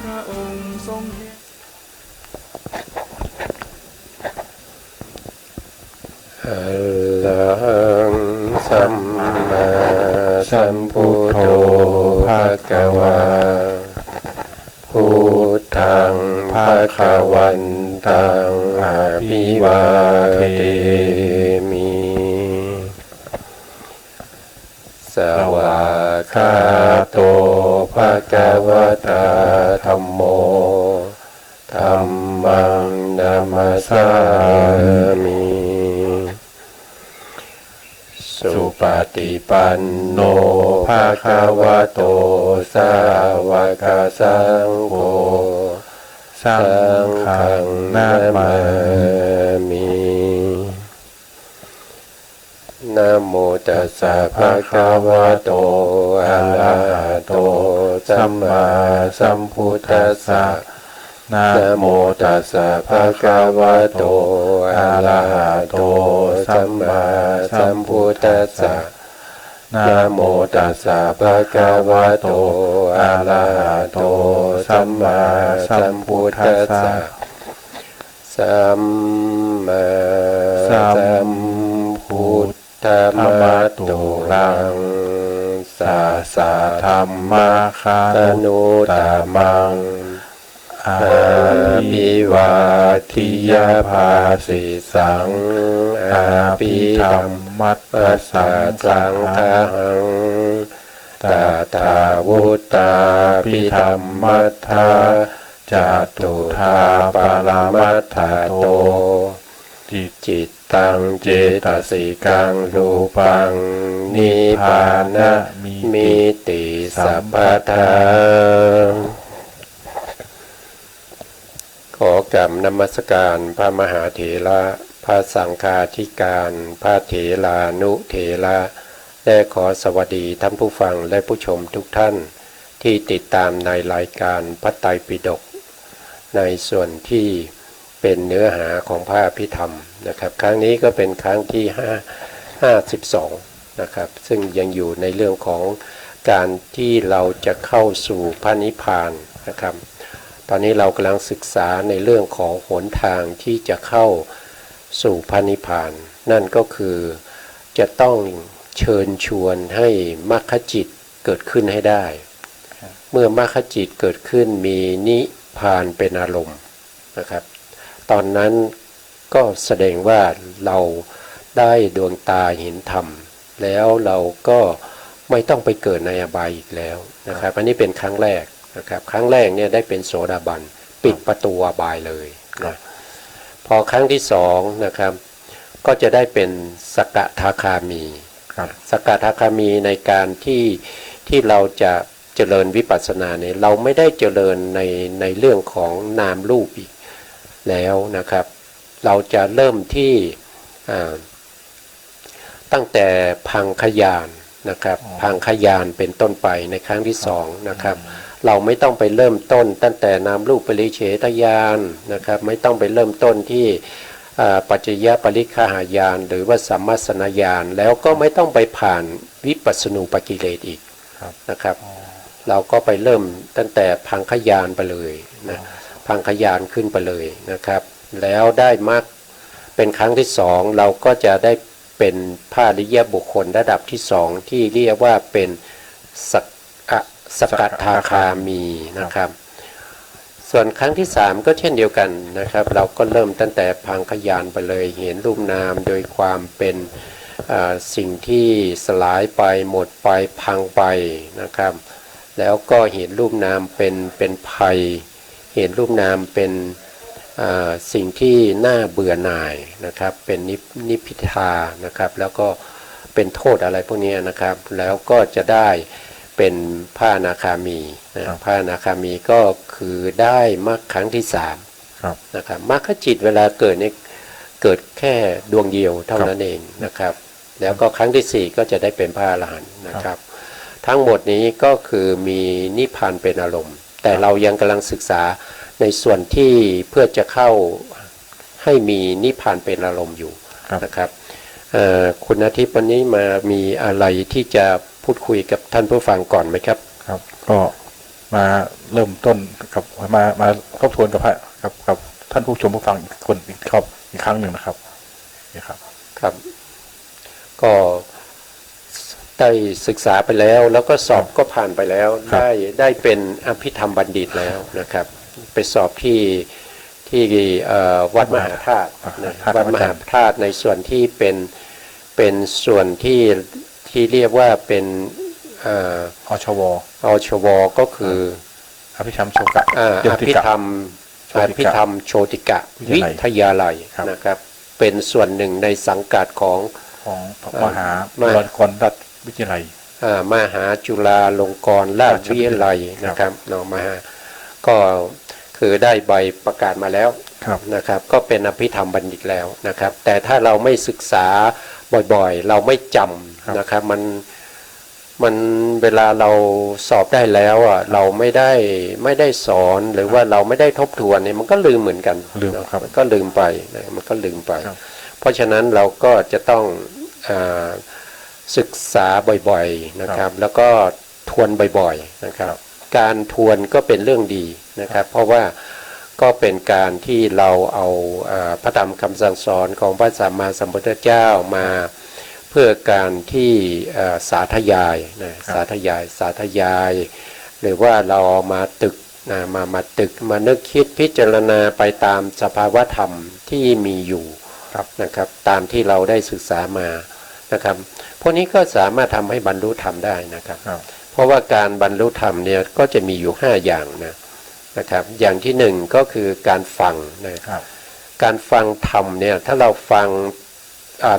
ระองค์ทรงเห็นอะระหังสัมมาสัมพุทโธภะคะวาพุทธังภะคะวันตังอะภิวาเทมิสวากขาโตภะคะวะตาธัมโมธัมมังนัมมัสสามิสุปฏิปันโนภะคะวะโตสาวกสังโฆสังฆังนามามินะโมตัสสะภะคะวะโตอะระหะโตสัมมาสัมพุทธัสสะนะโมตัสสะภะคะวะโตอะระหะโตสัมมาสัมพุทธัสสะนะโมตัสสะภะคะวะโตอะระหะโตสัมมาสัมพุทธัสสะสัมมาสัมพุทธัมมัตตุลังสัสสะธัมมาคานุตตมังอาภิวาทิยภาสิสังอาภิธรรมัสสะสังฆังตถาวุตตาภิธรรมัทธาจตุธาปรมัตถโตจิตตังเจตสิกังรูปังนิพพานะมิติสัพพทาขอกราบนมัสการพระมหาเถระพระสังฆาธิการพระเถรานุเถระและขอสวัสดีท่านผู้ฟังและผู้ชมทุกท่านที่ติดตามในรายการพระไตรปิฎกในส่วนที่เป็นเนื้อหาของพระอภิธรรมนะครับครั้งนี้ก็เป็นครั้งที่52นะครับซึ่งยังอยู่ในเรื่องของการที่เราจะเข้าสู่พระนิพพานนะครับตอนนี้เรากำลังศึกษาในเรื่องของหนทางที่จะเข้าสู่พระนิพพานนั่นก็คือจะต้องเชิญชวนให้มรรคจิตเกิดขึ้นให้ได้เมื่อมรรคจิตเกิดขึ้นมีนิพพานเป็นอารมณ์นะครับตอนนั้นก็แสดงว่าเราได้ดวงตาเห็นธรรมแล้วเราก็ไม่ต้องไปเกิดในอบายอีกแล้วนะครับอันนี้เป็นครั้งแรกนะครับครั้งแรกเนี่ยได้เป็นโสดาบันปิดประตูอบายเลยนะพอครั้งที่สองนะครับก็จะได้เป็นสกทาคามีสกทาคามีในการที่เราจะเจริญวิปัสสนาเนี่ยเราไม่ได้เจริญในเรื่องของนามรูปอีกแล้วนะครับเราจะเริ่มที่ตั้งแต่พังคญาณนะครับพังคญาณเป็นต้นไปในครั้งที่สองนะครับเราไม่ต้องไปเริ่มต้นตั้งแต่นามรูปปริเฉทญาณนะครับไม่ต้องไปเริ่มต้นที่ปัจจยปริฆาหายานหรือว่าสัมมัสสนญาณแล้วก็ไม่ต้องไปผ่านวิปัสสนูปกิเลสอีกนะครับเราก็ไปเริ่มตั้งแต่พังคญาณไปเลยนะพังคญาณขึ้นไปเลยนะครับแล้วได้มรรคเป็นครั้งที่สองเราก็จะได้เป็นพระอริยบุคคลระดับที่สองที่เรียกว่าเป็นสกทาคามีนะครับส่วนครั้งที่สามก็เช่นเดียวกันนะครับเราก็เริ่มตั้งแต่พังคญาณไปเลยเห็นรูปนามโดยความเป็นสิ่งที่สลายไปหมดไปพังไปนะครับแล้วก็เห็นรูปนามเป็นภัยเห็นรูปนามเป็นสิ่งที่น่าเบื่อหน่ายนะครับเป็นนิพพิทานะครับแล้วก็เป็นโทษอะไรพวกนี้นะครับแล้วก็จะได้เป็นพระอนาคามีนะพระอนาคามีก็คือได้มรรคครั้งที่สามนะครับมรรคจิตเวลาเกิดเนี่ยเกิดแค่ดวงเดียวเท่านั้นเองนะครับแล้วก็ครั้งที่สี่ก็จะได้เป็นพระอรหันต์นะครับทั้งหมดนี้ก็คือมีนิพพานเป็นอารมณ์แต่เรายังกำลังศึกษาในส่วนที่เพื่อจะเข้าให้มีนิพพานเป็นอารมณ์อยู่นะครับคุณอาทิตย์วันนี้มามีอะไรที่จะพูดคุยกับท่านผู้ฟังก่อนไหมครับครับก็ มาเริ่มต้นกับมาทบทวนกับพระกับท่านผู้ชมผู้ฟังอีกคนอีกครั้งหนึ่งนะครับนี่ครับครับก็ได้ศึกษาไปแล้วแล้วก็สอบก็ผ่านไปแล้วได้เป็นอภิธรรมบัณฑิตแล้วนะครับไปสอบที่วัดมหาธาตุวัดมหาธาตุในส่วนที่เป็นส่วนที่เรียกว่าเป็นอชวก็คืออภิธรรมโชกะอภิธรรมโชติกะวิทยาลัยนะครับเป็นส่วนหนึ่งในสังกัดของมหาจุฬาลงกรณราชวิทยาลัยมหาจุฬาลงกรณราชวิทยาลัยนะครับมหาก็คือได้ใบประกาศมาแล้วนะครับก็เป็นอภิธรรมบัณฑิตแล้วนะครับแต่ถ้าเราไม่ศึกษาบ่อยๆเราไม่จำนะครับมันเวลาเราสอบได้แล้วอ่ะเราไม่ได้สอนหรือว่าเราไม่ได้ทบทวนเนี่ยมันก็ลืมเหมือนกันมันก็ลืมไปมันก็ลืมไปเพราะฉะนั้นเราก็จะต้องศึกษาบ่อยๆนะครับแล้วก็ทวนบ่อยๆนะครับการทวนก็เป็นเรื่องดีนะครับเพราะว่าก็เป็นการที่เราเอาพระธรรมคำสั่งสอนของพระสัมมาสัมพุทธเจ้ามาเพื่อการที่สาธยายสาธยายหรือว่าเรามาตึกมานึกคิดพิจารณาไปตามสภาวธรรมที่มีอยู่นะครับตามที่เราได้ศึกษามานะครับพวกนี้ก็สามารถทำให้บรรลุธรรมได้นะครับเพราะว่าการบรรลุธรรมเนี่ยก็จะมีอยู่5อย่างนะครับอย่างที่1ก็คือการฟังนะครับการฟังธรรมเนี่ยถ้าเราฟัง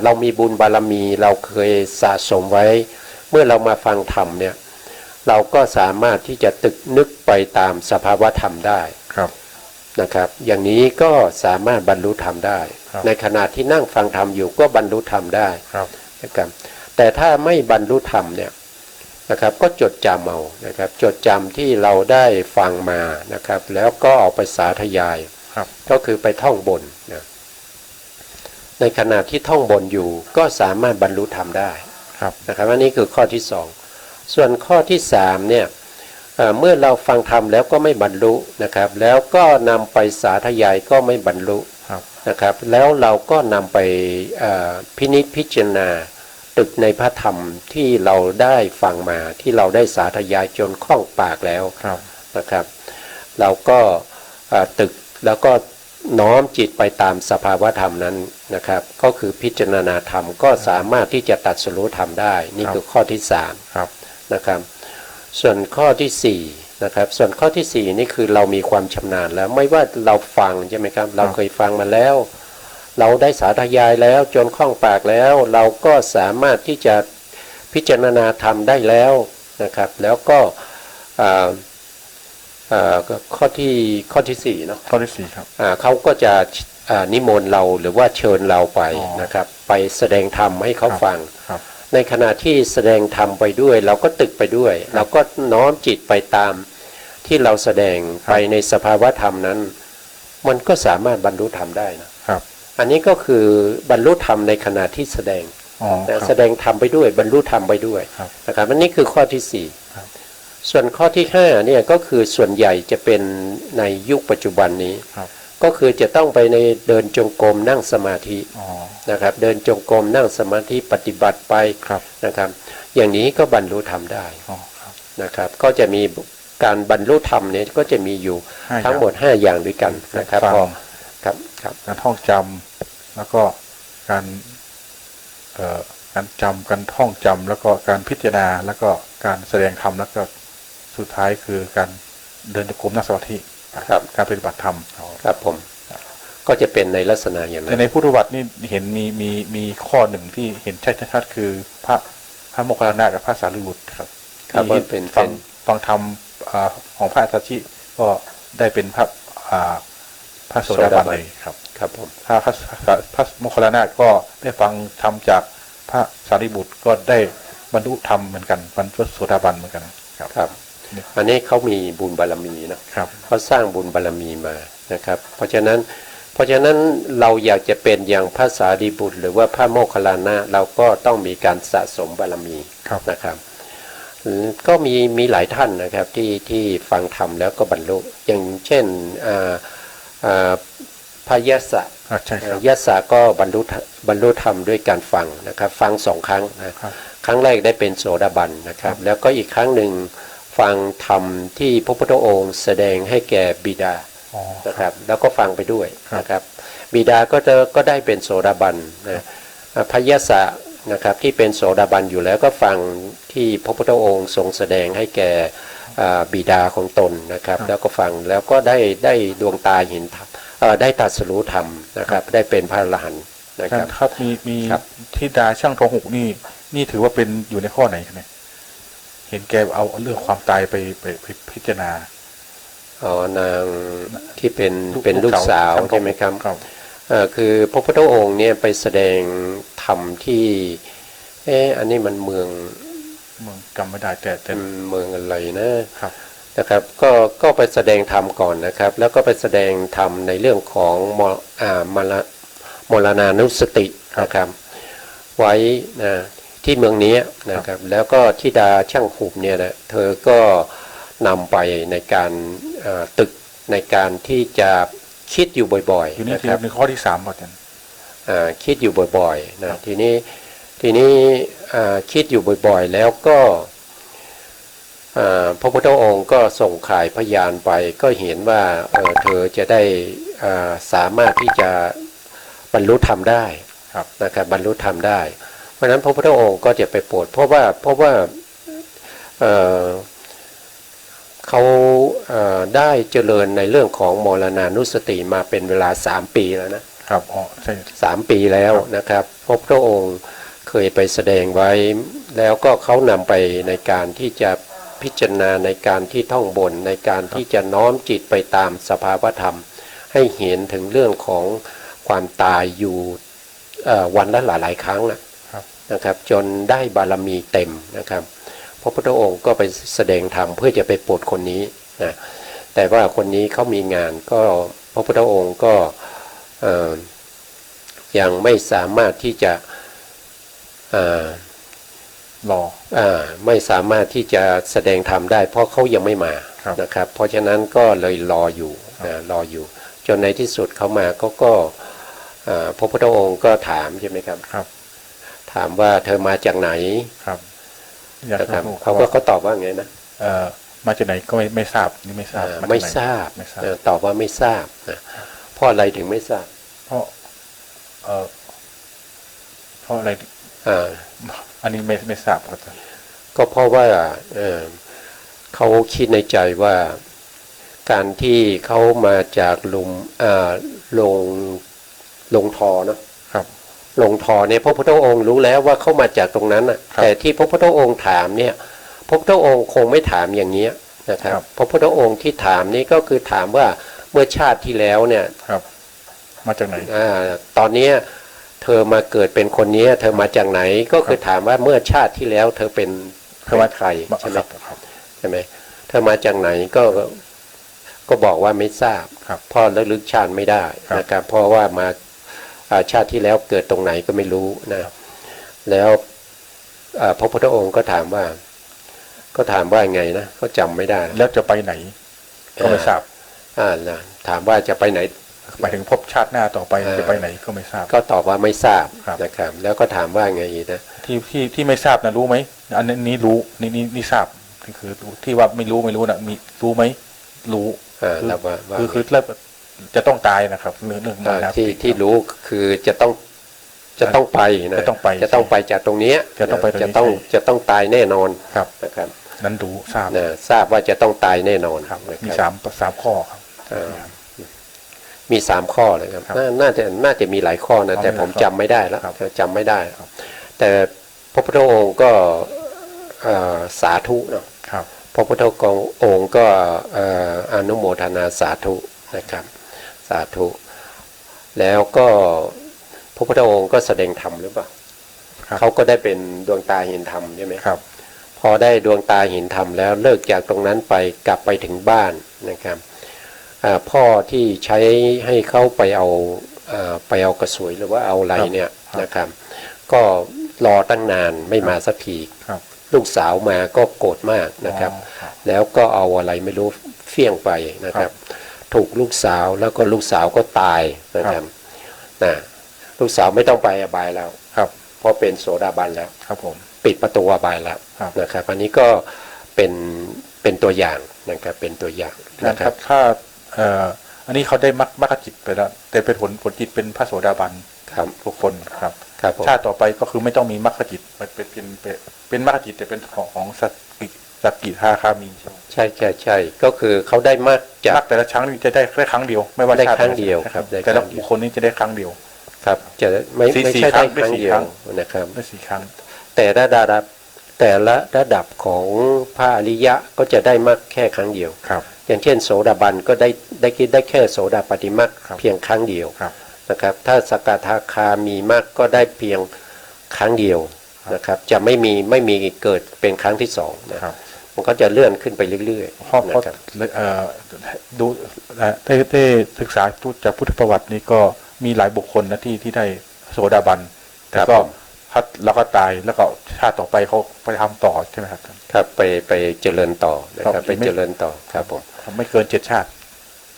เรามีบุญบารมีเราเคยสะสมไว้เมื่อเรามาฟังธรรมเนี่ยเราก็สามารถที่จะตึกนึกไปตามสภาวธรรมได้นะครับอย่างนี้ก็สามารถบรรลุธรรมได้ในขณะที่นั่งฟังธรรมอยู่ก็บรรลุธรรมได้นะครับแต่ถ้าไม่บรรลุธรรมเนี่ยนะครับก็จดจำเอานะครับจดจำที่เราได้ฟังมานะครับแล้วก็เอาไปสาธยายก็คือไปท่องบนนะในขณะที่ท่องบนอยู่ก็สามารถบรรลุธรรมได้นะครับอันนี้คือข้อที่2ส่วนข้อที่3เนี่ยเมื่อเราฟังธรรมแล้วก็ไม่บรรลุนะครับแล้วก็นำไปสาธยายก็ไม่บรรลุนะครับแล้วเราก็นำไปพินิจพิจารณาตึกในพระธรรมที่เราได้ฟังมาที่เราได้สาธยายจนคล่องปากแล้วนะครับเราก็ตึกแล้วก็น้อมจิตไปตามสภาวธรรมนั้นนะครับก็คือพิจารณาธรรมก็สามารถที่จะตรัสรู้ธรรมได้นี่คือข้อที่3นะครับส่วนข้อที่4นะครับส่วนข้อที่4นี่คือเรามีความชำนาญแล้วไม่ว่าเราฟังใช่ไหมครับเราเคยฟังมาแล้วเราได้สาธยายแล้วจนคล่องปากแล้วเราก็สามารถที่จะพิจารณาธรรมได้แล้วนะครับแล้วก็ข้อที่4เนาะข้อที่4ครับเขาก็จะนิมนต์เราหรือว่าเชิญเราไปนะครับไปแสดงธรรมให้เขาฟังในขณะที่แสดงธรรมไปด้วยเราก็ตึกไปด้วยเราก็น้อมจิตไปตามที่เราแสดงไปในสภาวธรรมนั้นมันก็สามารถบรรลุธรรมได้นะครับอันนี้ก็คือบรรลุธรรมในขณะที่แสดงแสดงธรรมไปด้วยบรรลุธรรมไปด้วยนะครับอันนี้คือข้อที่4ส่วนข้อที่5เนี่ยก็คือส่วนใหญ่จะเป็นในยุคปัจจุบันนี้ก็คือจะต้องไปในเดินจงกรมนั่งสมาธินะครับเดินจงกรมนั่งสมาธิปฏิบัติไปนะครับอย่างนี้ก็บรรลุธรรมได้นะครับก็จะมีการบรรลุธรรมเนี่ยก็จะมีอยู่ทั้งหมด5อย่างด้วยกันนะครับการท่องจำแล้วก็การจำการท่องจำแล้วก็การพิจารณาแล้วก็การแสดงธรรมแล้วก็สุดท้ายคือการเดินจงกรมนั่งสมาธิการปฏิบัติธรรมครับผมก็จะเป็นในลักษณะอย่างนั้นแต่ในพุทธวัตรนี่เห็นมีข้อหนึ่งที่เห็นชัดๆคือพระโมคคัลลานะกับพระสารีบุตรครับที่เป็นฟังธรรมของพระอัสสชิก็ได้เป็นพระโสดาบันเลยครับผมพระโมคคัลลานะก็ได้ฟังธรรมจากพระสารีบุตรก็ได้บรรลุธรรมเหมือนกันบรรลุโสดาบันเหมือนกันครับอันนี้เขามีบุญบารมีนะครับเขาสร้างบุญบารมีมานะครับเพราะฉะนั้นเราอยากจะเป็นอย่างพระสารีบุตรหรือว่าพระโมคคัลลานะเราก็ต้องมีการสะสมบารมีนะครับ ก็มีหลายท่านนะครับที่ฟังธรรมแล้วก็บรรลุอย่างเช่นพระยะสะ ใช่ครับ ยะสะก็บรรลุธรรมด้วยการฟังนะครับฟัง2 ครั้งนะครับ ครั้งแรกได้เป็นโสดาบันนะครับแล้วก็อีกครั้งหนึ่งฟังธรรมที่พระพุทธองค์แสดงให้แก่บิดา อ๋อ นะครับแล้วก็ฟังไปด้วย ครับ นะครับบิดาก็ได้เป็นโสดาบันนะพระยะสะนะครับที่เป็นโสดาบันอยู่แล้วก็ฟังที่พระพุทธองค์ทรงแสดงให้แก่บิดาของตนนะครับแล้วก็ฟังแล้วก็ได้ดวงตาเห็นธรรมได้ตรัสรู้ธรรมนะครับได้เป็นพระอรหันต์นะครับ ครับมี ครับ ทิดาช่างทองหกนี่ถือว่าเป็นอยู่ในข้อไหนครับเนี่ยเห็นแกเอาเรื่องความตายไปพิจารณา นางที่เป็นลูกสาวใช่ไหมครับ ครับ คือพระพุทธองค์เนี่ยไปแสดงธรรมที่อันนี้มันเมืองจำไม่ได้แต่เมืองอะไรนะครับก็ไปแสดงธรรมก่อนนะครับแล้วก็ไปแสดงธรรมในเรื่องของมรณานุสตินะครับไว้นะที่เมืองนี้นะครับแล้วก็ธิดาช่างหุบเนี่ยนะเธอก็นำไปในการตึกในการที่จะคิดอยู่บ่อยๆนะครับในข้อที่3หมดกันคิดอยู่บ่อยๆนะทีนี้คิดอยู่บ่อยๆแล้วก็พระพุทธองค์ก็ส่งข่ายพยานไปก็เห็นว่าเธอจะได้สามารถที่จะบรรลุธรรมได้นะครับบรรลุธรรมได้เพราะฉะนั้นพระพุทธองค์ก็จะไปโปรดเพราะว่าเขาได้เจริญในเรื่องของมรณานุสติมาเป็นเวลา3 ปีแล้วนะครับใช่3 ปีแล้วนะครับพระพุทธองค์เคยไปแสดงไว้แล้วก็เขานำไปในการที่จะพิจารณาในการที่ท่องบนในการที่จะน้อมจิตไปตามสภาวธรรมให้เห็นถึงเรื่องของความตายอยู่วันละหลายครั้งนะครับจนได้บารมีเต็มนะครับพระพุทธองค์ก็ไปแสดงธรรมเพื่อจะไปโปรดคนนี้นะแต่ว่าคนนี้เขามีงานก็พระพุทธองค์ก็ยังไม่สามารถที่จะไม่สามารถที่จะแสดงธรรมได้เพราะเขายังไม่มานะครับเพราะฉะนั้นก็เลยรออยู่จนในที่สุดเขามาก็พระพุทธองค์ก็ถามใช่ไหมครับถามว่าเธอมาจากไหนนะครับเขาตอบว่าไงนะมาจากไหนก็ไม่ทราบนี่ไม่ทราบไม่ทราบตอบว่าไม่ทราบนะเพราะอะไรถึงไม่ทราบเพราะอะไรอันนี้ไม่ทราบครับก็เพราะว่าเขาคิดในใจว่าการที่เขามาจากลงทอเนาะลงทอเนี่ยพระพุทธองค์รู้แล้วว่าเขามาจากตรงนั้นน่ะแต่ที่พระพุทธองค์ถามเนี่ยพระพุทธองค์คงไม่ถามอย่างนี้นะครับพระพุทธองค์ที่ถามนี้ก็คือถามว่าเมื่อชาติที่แล้วเนี่ยมาจากไหนตอนนี้เธอมาเกิดเป็นคนนี้เธอมาจากไหนก็คือถามว่าเมื่อชาติที่แล้วเธอเป็นใครใช่ไหมเธอมาจากไหนก็บอกว่าไม่ทราบเพราะระลึกชาติไม่ได้นะครับเพราะว่ามาชาติที่แล้วเกิดตรงไหนก็ไม่รู้นะแล้วพระพุทธองค์ก็ถามว่าไงนะก็จำไม่ได้แล้วจะไปไหนก็ไม่ทราบนะถามว่าจะไปไหนหมายถึงพบชาติหน้าต่อไปจะไปไหนก็ไม่ทราบก็ตอบว่าไม่ทราบนะครับแล้วก็ถามว่าไงนะที่ไม่ทราบนะรู้ไหมอันนี้รู้นี่ทราบคือที่ว่าไม่รู้นะมีรู้ไหมรู้คือจะต้องตายนะครับเรื่องที่รู้คือจะต้องไปนะจะต้องไปจากตรงนี้จะต้องตายแน่นอนนะครับนั้นรู้ทราบว่าจะต้องตายแน่นอนมี3 ข้อครับมี3 ข้อเลยครับน่าจะมีหลายข้อนะแต่ผมจำไม่ได้แล้วจำไม่ได้แต่พระพุทธองค์ก็สาธุเนาะพระพุทธองค์ก็อนุโมทนาสาธุนะครับสาธุแล้วก็พระพุทธองค์ก็แสดงธรรมหรือเปล่าเขาก็ได้เป็นดวงตาเห็นธรรมใช่ไหมครับพอได้ดวงตาเห็นธรรมแล้วเลิกจากตรงนั้นไปกลับไปถึงบ้านนะครับพ่อที่ใช้ให้เขาไปเอากระสวยหรือว่าเอาอะไรเนี่ยนะครับก็รอตั้งนานไม่มาสักที ลูกสาวมาก็โกรธมากนะครับ แล้วก็เอาอะไรไม่รู้เฟี้ยงไปนะครับ ถูกลูกสาวแล้วก็ลูกสาวก็ตายนะครับนะลูกสาวไม่ต้องไปอบายแล้วครับเพราะเป็นโสดาบันแล้วครับผมปิดประตูอบายแล้วนะครับอันนี้ก็เป็นตัวอย่างนะครับเป็นตัวอย่างนะครับถ้าอันนี้เขาได้มรรคจิตไปแล้วแต่เป็นผลจิตเป็นพระโสดาบันครับทุกคนครับชาติต่อไปก็คือไม่ต้องมีมรรคจิตเป็นมรรคจิตแต่เป็นของสักกิทาคามีใช่ใช่ก็คือเขาได้มากจากแต่ละครั้งนี้จะได้แค่ครั้งเดียวไม่ว่าชาติครั้งเดียวครับแต่ละบุคคลนี้จะได้ครั้งเดียวครับจะไม่ใช่ได้ครั้งเดียวนะครับได้4 ครั้งแต่ละระดับของพระอริยะก็จะได้มากแค่ครั้งเดียวอย่างเช่นโสดาบันก็ได้แค่โสดาปัตติมรรคเพียงครั้งเดียวนะครับถ้าสกทาคามีมรรคก็ได้เพียงครั้งเดียวนะครับจะไม่มีเกิดเป็นครั้งที่สองนะครับมันก็จะเลื่อนขึ้นไปเรื่อยๆนะครับดูได้ศึกษาจากพุทธประวัตินี้ก็มีหลายบุคคลนะที่ได้โสดาบันแต่ก็แล้วก็ตายแล้วก็ชาติต่อไปเขาไปทำต่อใช่ไหมครับครับไปเจริญต่อนะครับไปเจริญต่อครับผมไม่เกิน7 ชาติ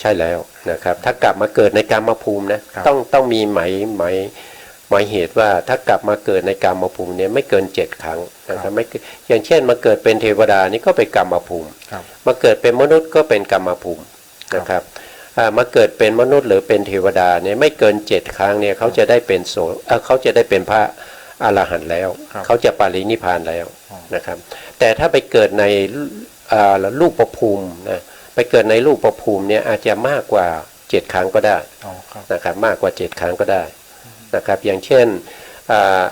ใช่แล้วนะครับถ้ากลับมาเกิดในกามภูมินะต้องมีหมายเหตุว่าถ้ากลับมาเกิดในกามภูมิเนี่ยไม่เกิน7 ครั้งนะครับไม่อย่างเช่นมาเกิดเป็นเทวดานี่ก็เป็นกามภูมิมาเกิดเป็นมนุษย์ก็เป็นกามภูมินะครับมาเกิดเป็นมนุษย์หรือเป็นเทวดาเนี่ยไม่เกิน7 ครั้งเนี่ยเขาจะได้เป็นเขาจะได้เป็นพระอรหันต์แล้วเขาจะปรินิพพานแล้วนะครับแต่ถ้าไปเกิดในรูปภูมินะไปเกิดในรูปภูมิเนี่ยอาจจะมากกว่า7 ครั้งก็ได้นะครับมากกว่า7 ครั้งก็ได้นะครับอย่างเช่น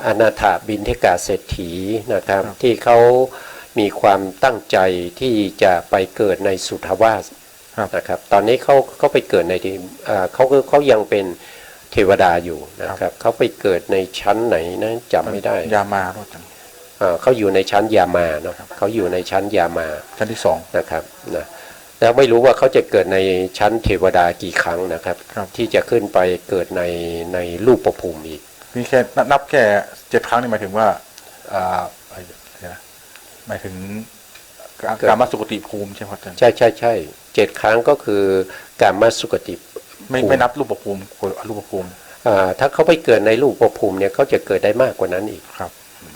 อนาถบิณฑิกาเศรษฐีนะครับที่เขามีความตั้งใจที่จะไปเกิดในสุทธวาสนะครับตอนนี้เขาไปเกิดในที่เขายังเป็นเทวดาอยู่นะครับเขาไปเกิดในชั้นไหนนะจำไม่ได้ยามาเขาอยู่ในชั้นยามาเนาะเขาอยู่ในชั้นยามาชั้นที่2นะครับนะแล้วไม่รู้ว่าเขาจะเกิดในชั้นเทวดากี่ครั้งนะครับที่จะขึ้นไปเกิดในรูปภูมิอีกนี่แค่นับแค่7 ครั้งนี่หมายถึงว่าหมายถึงกามสุขติภูมิใช่ไหมครับใช่7 ครั้งก็คือกามสุขติไม่นับรูปภูมิถ้าเขาไปเกิดในรูปภูมิเนี่ยเขาจะเกิดได้มากกว่านั้นอีก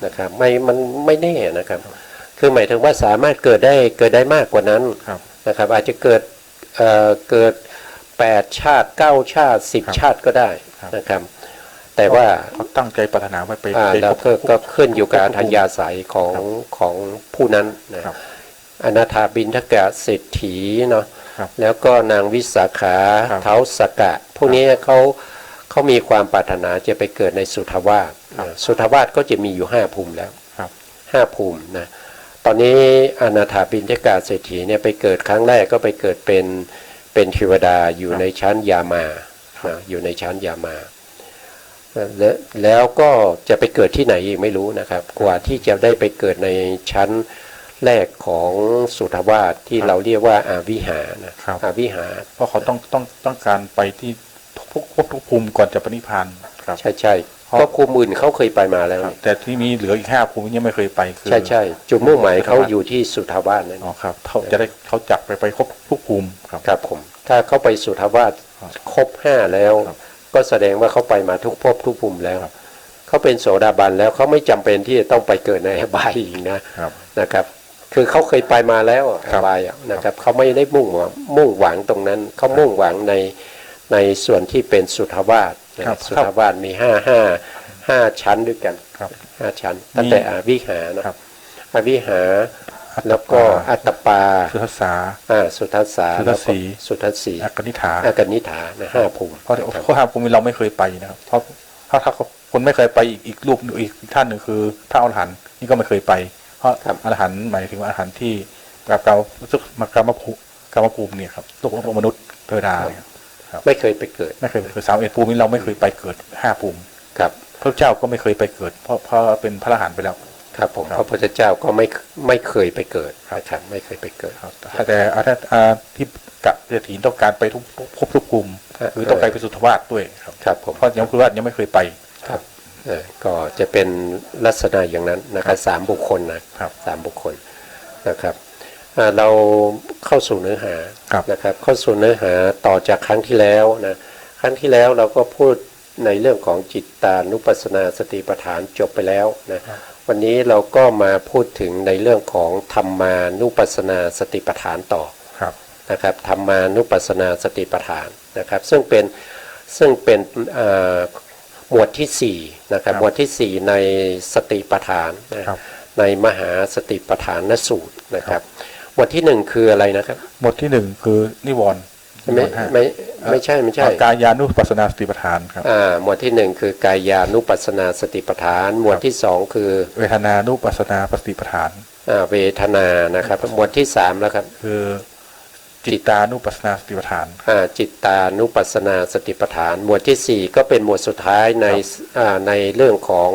นะครับมันไม่แน่นะครับคือหมายถึงว่าสามารถเกิดได้มากกว่านั้นนะครับอาจจะเกิด8 ชาติ9 ชาติ10 ชาติก็ได้นะครับแต่ว่าเขาตั้งใจปรารถนาไว้ไปแล้วก็ขึ้นอยู่กับอัธยาศัยของผู้นั้นนะครับอนาถบิณฑกะเศรษฐีเนาะแล้วก็นางวิสาขาเท้าสกะพวกนี้เขามีความปรารถนาจะไปเกิดในสุทธวาสสุทธวาสก็จะมีอยู่5 ภูมิแล้ว5 ภูมินะตอนนี้อนาถบิณฑกะเศรษฐีเนี่ยไปเกิดครั้งแรกก็ไปเกิดเป็นเทวดาอยู่ในชั้นยามาอยู่ในชั้นยามาแล้วก็จะไปเกิดที่ไหนอีกไม่รู้นะครับกว่าที่จะได้ไปเกิดในชั้นแรกของสุทธวาสที่เราเรียกว่าอาวิหานะอาวิหาเพราะเขาต้องการไปที่ทุกภูมิก่อนจะปรินิพพานครับใช่ก็ภูมิอื่นเขาเคยไปมาแล้วแต่ที่มีเหลืออีก5 ภูมิยังไม่เคยไปใช่จุดมุ่งหมายเขาอยู่ที่สุทธวาสนั่นครับเขาจับไปครบทุกภูมิครับผมถ้าเขาไปสุทธวาสครบ5แล้วก็แสดงว่าเขาไปมาทุกภพทุกภูมิแล้วเขาเป็นโสดาบันแล้วเขาไม่จำเป็นที่จะต้องไปเกิดในอบายอีกนะครับคือเขาเคยไปมาแล้วอบายนะครับเขาไม่ได้มุ่งหวังตรงนั้นเขามุ่งหวังในส่วนที่เป็นสุทธวาสสุทธวาสมี5 ชั้นด้วยกัน5 ชั้นตั้งแต่อวิหานะอวิหาแล้วก็อัตตปาสุทัสสาสุทัสสาสุทัสสีอกนิฐานะ5 ภูมิเพราะ5 ภูมิเราไม่เคยไปนะครับเพราะถ้าคนไม่เคยไปอีกรูปอีกท่านหนึ่งคือพระอรหันต์นี่ก็ไม่เคยไปเพราะอรหันต์หมายถึงว่าอรหันต์ที่เราสึกมากรรมภูมิเนี่ยครับโลกมนุษย์เทวดาไม่เคยไปเกิดไม่เคยคือ31 ภูมิเราไม่เคยไปเกิด5 ภูมิครับพระเจ้าก็ไม่เคยไปเกิดเพราะเป็นพระอรหันต์ไปแล้วครับผมพระพุทธเจ้าก็ไม่เคยไปเกิดครับไม่เคยไปเกิดแต่ที่กะเศรษฐีต้องการไปทุกภูมิคือต้องไปสุทธวาสด้วยครับผมเพราะยังคือว่ายังไม่เคยไปครับ ก็จะเป็นลักษณะอย่างนั้นนะครับ3 บุคคลนะครับ3 บุคคลนะครับเราเข้าสู่เนื้อหานะครับเข้าสู่เนื้อหาต่อจากครั้งที่แล้วนะครั้งที่แล้วเราก็พูดในเรื่องของจิตตานุปัสสนาสติปัฏฐานจบไปแล้วนะวันนี้เราก็มาพูดถึงในเรื่องของธรรมานุปัสสนาสติปัฏฐานต่อนะครับธรรมานุปัสสนาสติปัฏฐานนะครับซึ่งเป็นหมวดที่4นะครับหมวดที่4ในสติปัฏฐานนะในมหาสติปัฏฐานสูตรนะครับหมวดที่1คืออะไรนะครับหมวดที่1คือนิวรณ์ไม่ใช่กายานุปัสสนาสติปัฏฐานครับหมวดที่1คือกายานุปัสสนาสติปัฏฐานหมวดที่2คือเวทนานุปัสสนาสติปัฏฐานเวทนานะครับหมวดที่3แล้วครับคือจิตตานุปัสสนาสติปัฏฐานจิตตานุปัสสนาสติปัฏฐานหมวดที่4ก็เป็นหมวดสุดท้ายในเรื่องของ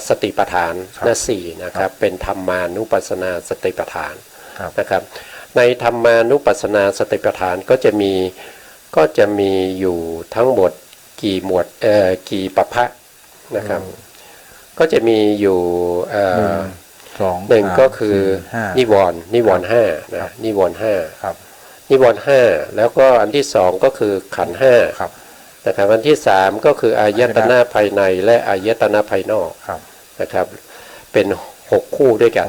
สติปัฏฐานและ4นะครับเป็นธรรมานุปัสสนาสติปัฏฐานนะครับในธรรมานุปัสสนาสติปัฏฐานก็จะมีอยู่ทั้งหมดกี่หมวดกี่ประภะนะครับก็จะมีอยู่หนึ่งก็คือนิวรณ์5นะนิวรณ์5นิวรณ์5แล้วก็อันที่2ก็คือขันธ์5นะครับอันที่3ก็คืออายตนะภายในและอายตนะภายนอกนะครับเป็น6คู่ด้วยกัน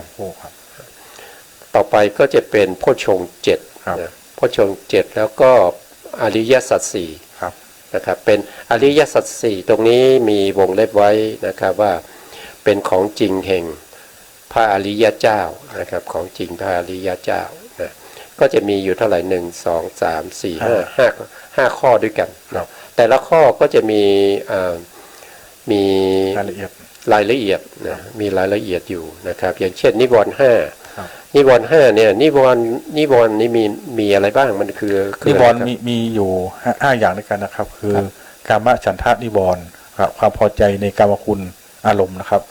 ต่อไปก็จะเป็นโพชฌงค์7นะโพชฌงค์7แล้วก็อริยสัจ4นะครับเป็นอริยสัจ4ตรงนี้มีวงเล็บไว้นะครับว่าเป็นของจริงแห่งพระอริยเจ้านะครับของจริงพระอริยเจ้านะก็จะมีอยู่เท่าไหร่1 2 3 4 5ข้อด้วยกันแต่ละข้อก็จะมีรายละเอียดนะมีรายละเอียดอยู่นะครับอย่างเช่นนิวรณ์5นิวรณ์5เนี่ยนิวรณ์นี่มีอะไรบ้างมันคือนิวรณ์มีอยู่5อย่างด้วยกันนะครับคือกามฉันทะนิวรณ์ความพอใจในกามคุณอารมณ์นะครับ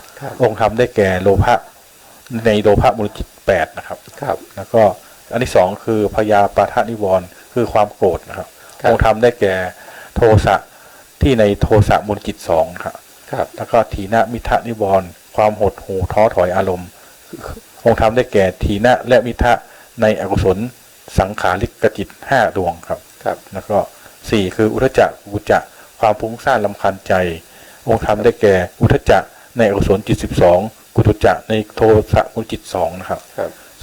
องค์ธรรมได้แก่โลภะในโลภะมูลจิต8นะครับแล้วก็อันที่2คือพยาปาทนิวรณ์คือความโกรธนะครับองค์ธรรมได้แก่โทสะที่ในโทสะมูลจิต2ครับแล้วก็ถีนมิทะนิวรณ์ความหดหู่ท้อถอยอารมณ์องค์ธรรมได้แก่ถีนะและมิทะในอกุศลสังขาริกจิต5 ดวงครับแล้วก็4คืออุทจักกุจจะความฟุ้งซ่านรำคาญใจองค์ธรรมได้แก่อุทจักในอกุศลจิต12กุตุจักในโทสะมูลจิต2นะครับ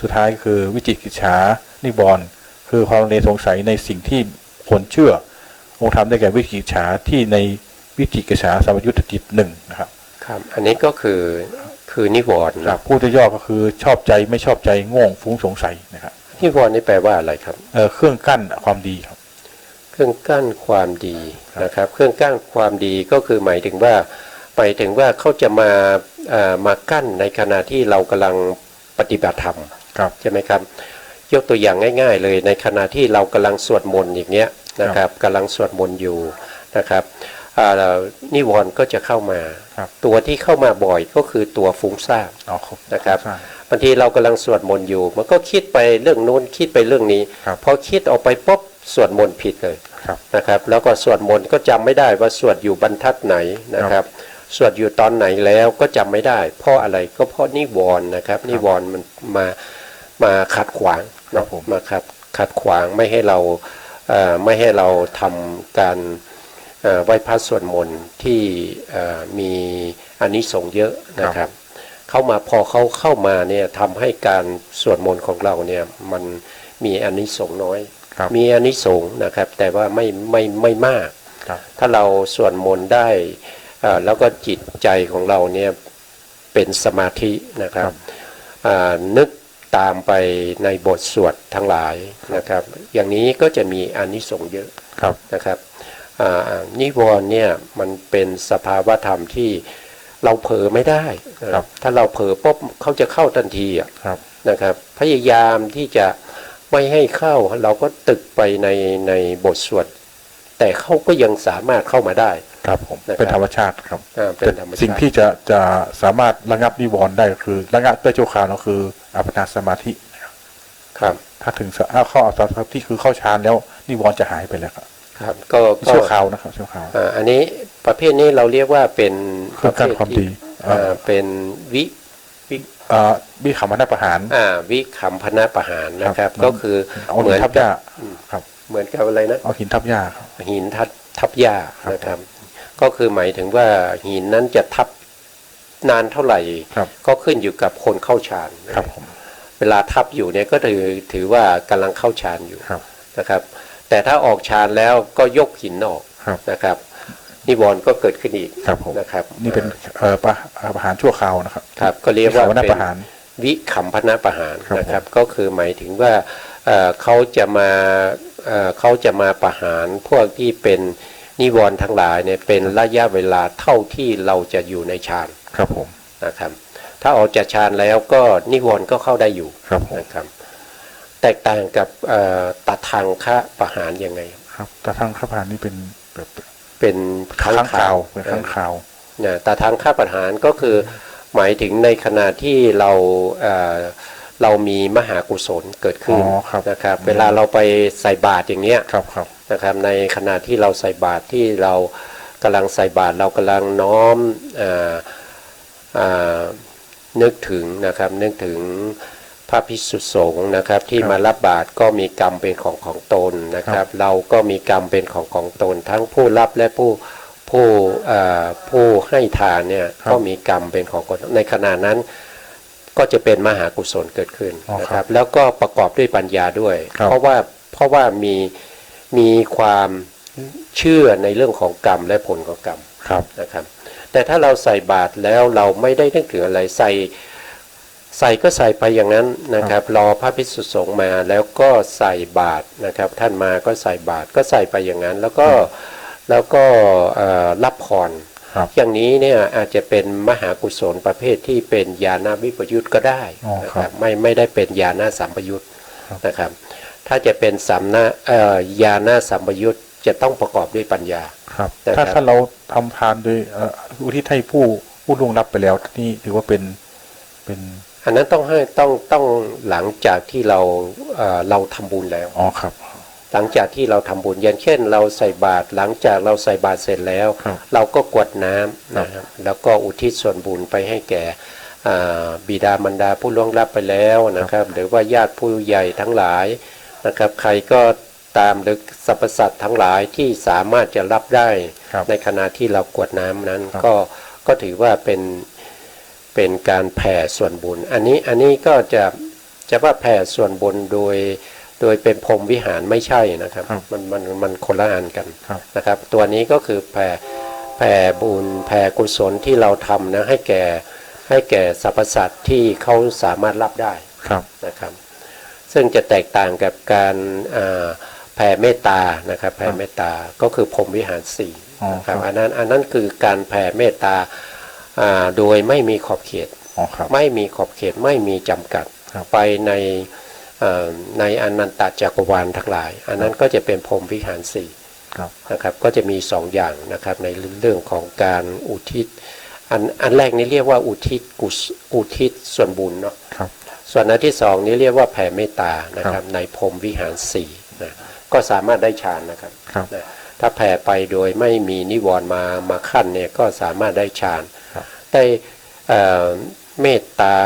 สุดท้ายคือวิจิกิจฉานิวรณ์คือความลังเลสงสัยในสิ่งที่คนเชื่อองค์ธรรมได้แก่วิจิกิจฉาที่ในวิจิกิจฉาสัมปยุตจิต1นะครับครับอันนี้ก็คือนิวรณ์พูดย่อก็คือชอบใจไม่ชอบใจง่วงฟุ้งสงสัยนะครับนิวรณ์นี่แปลว่าอะไรครับเครื่องกั้นความดีครับเครื่องกั้นความดีนะครับเครื่องกั้นความดีก็คือหมายถึงว่าเขาจะมากั้นในขณะที่เรากำลังปฏิบัติธรรมใช่ไหมครับยกตัวอย่างง่ายๆเลยในขณะที่เรากำลังสวดมนต์อย่างเงี้ยนะครับกำลังสวดมนต์อยู่นะครับนิวรณ์ก็จะเข้ามาตัวที่เข้ามาบ่อยก็คือตัวฟุ้งซ่านนะครับบางทีเรากำลังสวดมนต์อยู่มันก็คิดไปเรื่องโน้นคิดไปเรื่องนี้พอคิดออกไปปุ๊บสวดมนต์ผิดเลยนะครับแล้วก็สวดมนต์ก็จำไม่ได้ว่าสวดอยู่บรรทัดไหนนะครับสวดอยู่ตอนไหนแล้วก็จำไม่ได้เพราะอะไรก็เพราะนิวรณ์นะครับนิวรณ์มันมาขัดขวางมาขัดขวางไม่ให้เราทำการไหว้พระสวดมนต์ที่มีอานิสงส์เยอะนะครับพอเขาเข้ามาเนี่ยทำให้การสวดมนต์ของเราเนี่ยมันมีอานิสงส์น้อยมีอานิสงส์นะครับแต่ว่าไม่มากถ้าเราสวดมนต์ได้แล้วก็จิตใจของเราเนี่ยเป็นสมาธินะครับนึกตามไปในบทสวดทั้งหลายนะครับอย่างนี้ก็จะมีอานิสงส์เยอะนะครับนิวรณ์เนี่ยมันเป็นสภาวะธรรมที่เราเผลอไม่ได้ถ้าเราเผลอปุ๊บเขาจะเข้าทันทีนะครับพยายามที่จะไม่ให้เข้าเราก็ตึกไปในบทสวดแต่เขาก็ยังสามารถเข้ามาได้ครับผมเป็นธรรมชาติครับสิ่งที่จะสามารถระงับนิวรณ์ได้คือระงับด้วยชั่วคราวก็คืออัปปนาสมาธิครับถ้าถึงเข้าอัปปนาสมาธิคือเข้าฌานแล้วนิวรณ์จะหายไปแล้วครับก็ชั่วคราวนะครับชั่วคราวอันนี้ ประเภทนี้เราเรียกว่าเป็น เครื่องกั้นความดี เป็นวิ วิคัมพนาประหาร วิคัมพนาประหารนะครับก็คือ เอาหินทับหญ้าครับ เหมือนกับอะไรนะ เอาหินทับหญ้าครับ หินทับหญ้านะครับก็คือหมายถึงว่าหินนั้นจะทับนานเท่าไหร่ ก็ขึ้นอยู่กับคนเข้าฌานเวลาทับอยู่เนี่ยก็ถือว่ากำลังเข้าฌานอยู่นะครับแต่ถ้าออกฌานแล้วก็ยกหินออกนะครับนิวรณ์ก็เกิดขึ้นอีกนะครับนี่เป็นประหารชั่วคราวนะครับครับก็เรียกว่าเป็นประหารวิคัมพนาประหารนะครับก็คือหมายถึงว่าเขาจะมาประหารพวกที่เป็นนิวรณ์ทั้งหลายเนี่ยเป็นระยะเวลาเท่าที่เราจะอยู่ในฌานครับผมนะครับถ้าออกจากฌานแล้วก็นิวรณ์ก็เข้าได้อยู่นะครับแตกต่างกับตทังคะประหารยังไงครับตทังคะประหารนี่เป็นค้างคาวเป็นค้างคาวเนี่ยตทังคะประหารก็คือหมายถึงในขณะที่เรามีมหากุศลเกิดขึ้นนะครับเวลาเราไปใส่บาตรอย่างเนี้ยนะครับในขณะที่เราใส่บาตรที่เรากำลังใส่บาตรเรากำลังน้อมนึกถึงนะครับนึกถึงพระภิกษุสงฆ์นะครับที่มารับบาตรก็มีกรรมเป็นของตนนะครับเราก็มีกรรมเป็นของตนทั้งผู้รับและผู้ให้ทานเนี่ยก็มีกรรมเป็นของตนในขณะนั้นก็จะเป็นมหากุศลเกิดขึ้นนะครับแล้วก็ประกอบด้วยปัญญาด้วยเพราะว่ามีความเชื่อในเรื่องของกรรมและผลของกรรมนะครับแต่ถ้าเราใส่บาตรแล้วเราไม่ได้นึกถึงอะไรใส่ก็ใส่ไปอย่างนั้นนะครับรอพระภิกษุสงฆ์มาแล้วก็ใส่บาตรนะครับท่านมาก็ใส่บาตรก็ใส่ไปอย่างนั้นแล้วก็รับพรอย่างนี้เนี่ยอาจจะเป็นมหากุศลประเภทที่เป็นญาณวิปยุตก็ได้นะครับไม่ได้เป็นญาณสัมปยุตนะครับถ้าจะเป็นญาณสัมปยุตจะต้องประกอบด้วยปัญญาครับถ้าเราทำทานโดยอุทิศให้ผู้ล่วงลับไปแล้วนี่ถือว่าเป็นอันนั้นต้องหลังจากที่เราทำบุญแล้วครับหลังจากที่เราทำบุญอย่างเช่นเราใส่บาตรหลังจากเราใส่บาตรเสร็จแล้วเราก็กรวดน้ำนะครับแล้วก็อุทิศส่วนบุญไปให้แก่บิดามารดาผู้ล่วงลับไปแล้วนะครับหรือว่าญาติผู้ใหญ่ทั้งหลายนะครับใครก็ตามหรือสรรพสัตว์ทั้งหลายที่สามารถจะรับได้ในขณะที่เรากรวดน้ำนั้นก็ถือว่าเป็นการแผ่ส่วนบุญอันนี้ก็จะว่าแผ่ส่วนบุญโดยเป็นพรหมวิหารไม่ใช่นะครับมันคนละอันกันนะครับตัวนี้ก็คือแผ่บุญแผ่กุศลที่เราทำนะให้แก่สรรพสัตว์ที่เขาสามารถรับได้นะครับซึ่งจะแตกต่างกับการแผ่เมตตานะครับแผ่เมตตาก็คือพรหมวิหาร4นะครับอันนั้นคือการแผ่เมตตาโดยไม่มีขอบเขตไม่มีขอบเขตไม่มีจำกัดไปในอนันตจักรวาลทั้งหลายอันนั้นก็จะเป็นพรหมวิหาร4นะครับก็จะมี2อย่างนะครับในเรื่องของการอุทิศอันแรกนี้เรียกว่าอุทิศส่วนบุญเนาะส่วนอันที่2นี้เรียกว่าแผ่เมตตานะครับในพรหมวิหาร4นะก็สามารถได้ฌานนะครับถ้าแผ่ไปโดยไม่มีนิวรณ์มาขั้นเนี่ยก็สามารถได้ฌานได้เมตตา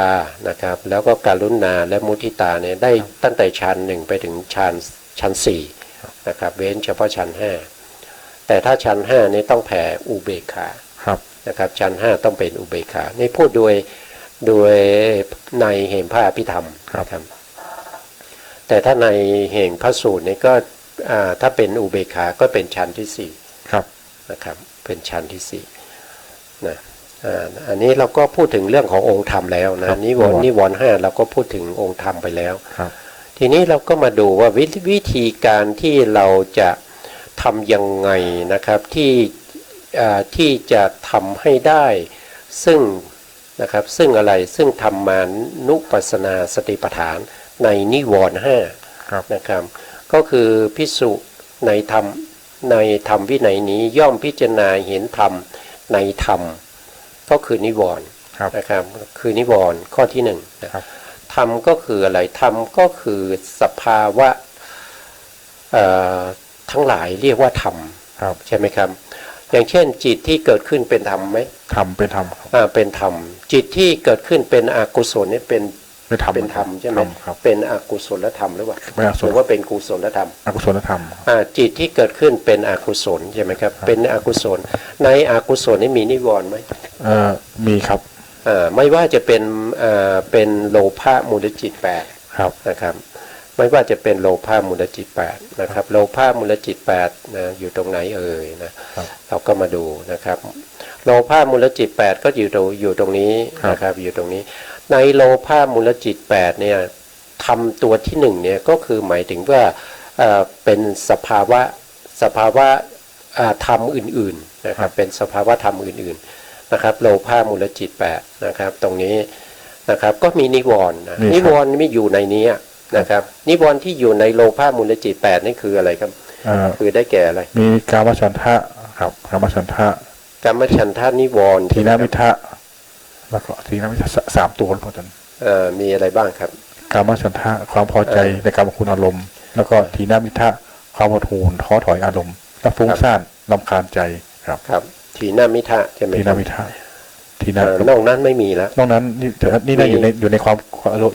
นะครับแล้วก็กรุณาและมุทิตาเนี่ยได้ตั้งแต่ฌาน1ไปถึงฌาน4นะครับเว้นเฉพาะฌาน5แต่ถ้าฌาน5นี่ต้องแผ่อุเบกขานะครับฌาน5ต้องเป็นอุเบกขานี่พูดโดยในเหตุพระอภิธรรมครับแต่ถ้าในเหตุพระสูตรนี่ก็ถ้าเป็นอุเบกขาก็เป็นฌานที่4นะครับเป็นฌานที่4นะอันนี้เราก็พูดถึงเรื่องขององค์ธรรมแล้วนะนิวรณ์5เราก็พูดถึงองค์ธรรมไปแล้วทีนี้เราก็มาดูว่าวิธีการที่เราจะทำยังไงนะครับที่จะทำให้ได้ซึ่งนะครับซึ่งอะไรซึ่งธรรมานุปัสสนาสติปัฏฐานในนิวรณ์5นะครับก็คือภิกษุในธรรมวินัยนี้ย่อมพิจารณาเห็นธรรมในธรรมก็คือนิวรณ์นะครับคือนิวรณ์ข้อที่1นะธรรมก็คืออะไรธรรมก็คือสภาวะทั้งหลายเรียกว่าธรรมใช่ไหมครับ อย่างเช่นจิตที่เกิดขึ้นเป็นธรรมไหม ทำเป็นธรรมครับ เป็นธรรมจิตที่เกิดขึ้นเป็นอกุศลเนี่ยเป็น เป็นธรรม เป็นธรรมใช่ไหม ธรรมครับ เป็นอกุศลธรรมหรือเปล่า เป็นอกุศล หรือว่าเป็นกุศลธรรม อกุศลธรรม จิตที่เกิดขึ้นเป็นอกุศลใช่ไหมครับเป็นอกุศลในอกุศลนี่มีนิวรณ์ไหม มีครับ ไม่ว่าจะเป็นโลภะมูลจิต8 ครับ นะครับไม่ว่าจะเป็นโลภะมูลจิต8นะครับโลภะมูลจิต8นะอยู่ตรงไหนเอ่ยนะครับ เราก็มาดูนะครับโลภะมูลจิต8ก็อยู่ตรงนี้นะครับอยู่ตรงนี้ในโลภะมูลจิต8เนี่ยทำตัวที่1เนี่ยก็คือหมายถึงว่าเป็นสภาวะธรรมอื่นๆนะครับเป็นสภาวะธรรมอื่นๆนะครับโลภะมูลจิต8นะครับตรงนี้นะครับก็มีนิวรณ์นะนิวรณ์ไม่อยู่ในนี้นะครับนิวรณ์ที่อยู่ในโลภะมูลจิต8นี่คืออะไรครับคือได้แก่อะไรมีกามฉันทะครับกามฉันทะกามฉันทะนิวรณ์ทีนามิทะแล้วก็ทีนามิทะ3 ตัวครับอาจารย์มีอะไรบ้างครับกามฉันทะความพอใจในกามคุณอารมณ์แล้วก็ทีนามิทะความหดหู่ท้อถอยอารมณ์และฟุ้งซ่านรำคาญใจครับครับทีนามิทะใช่ไหมทีนามิทะทีนอกนั้นไม่มีแล้วนอกนั้นนี่ได้อยู่ในความ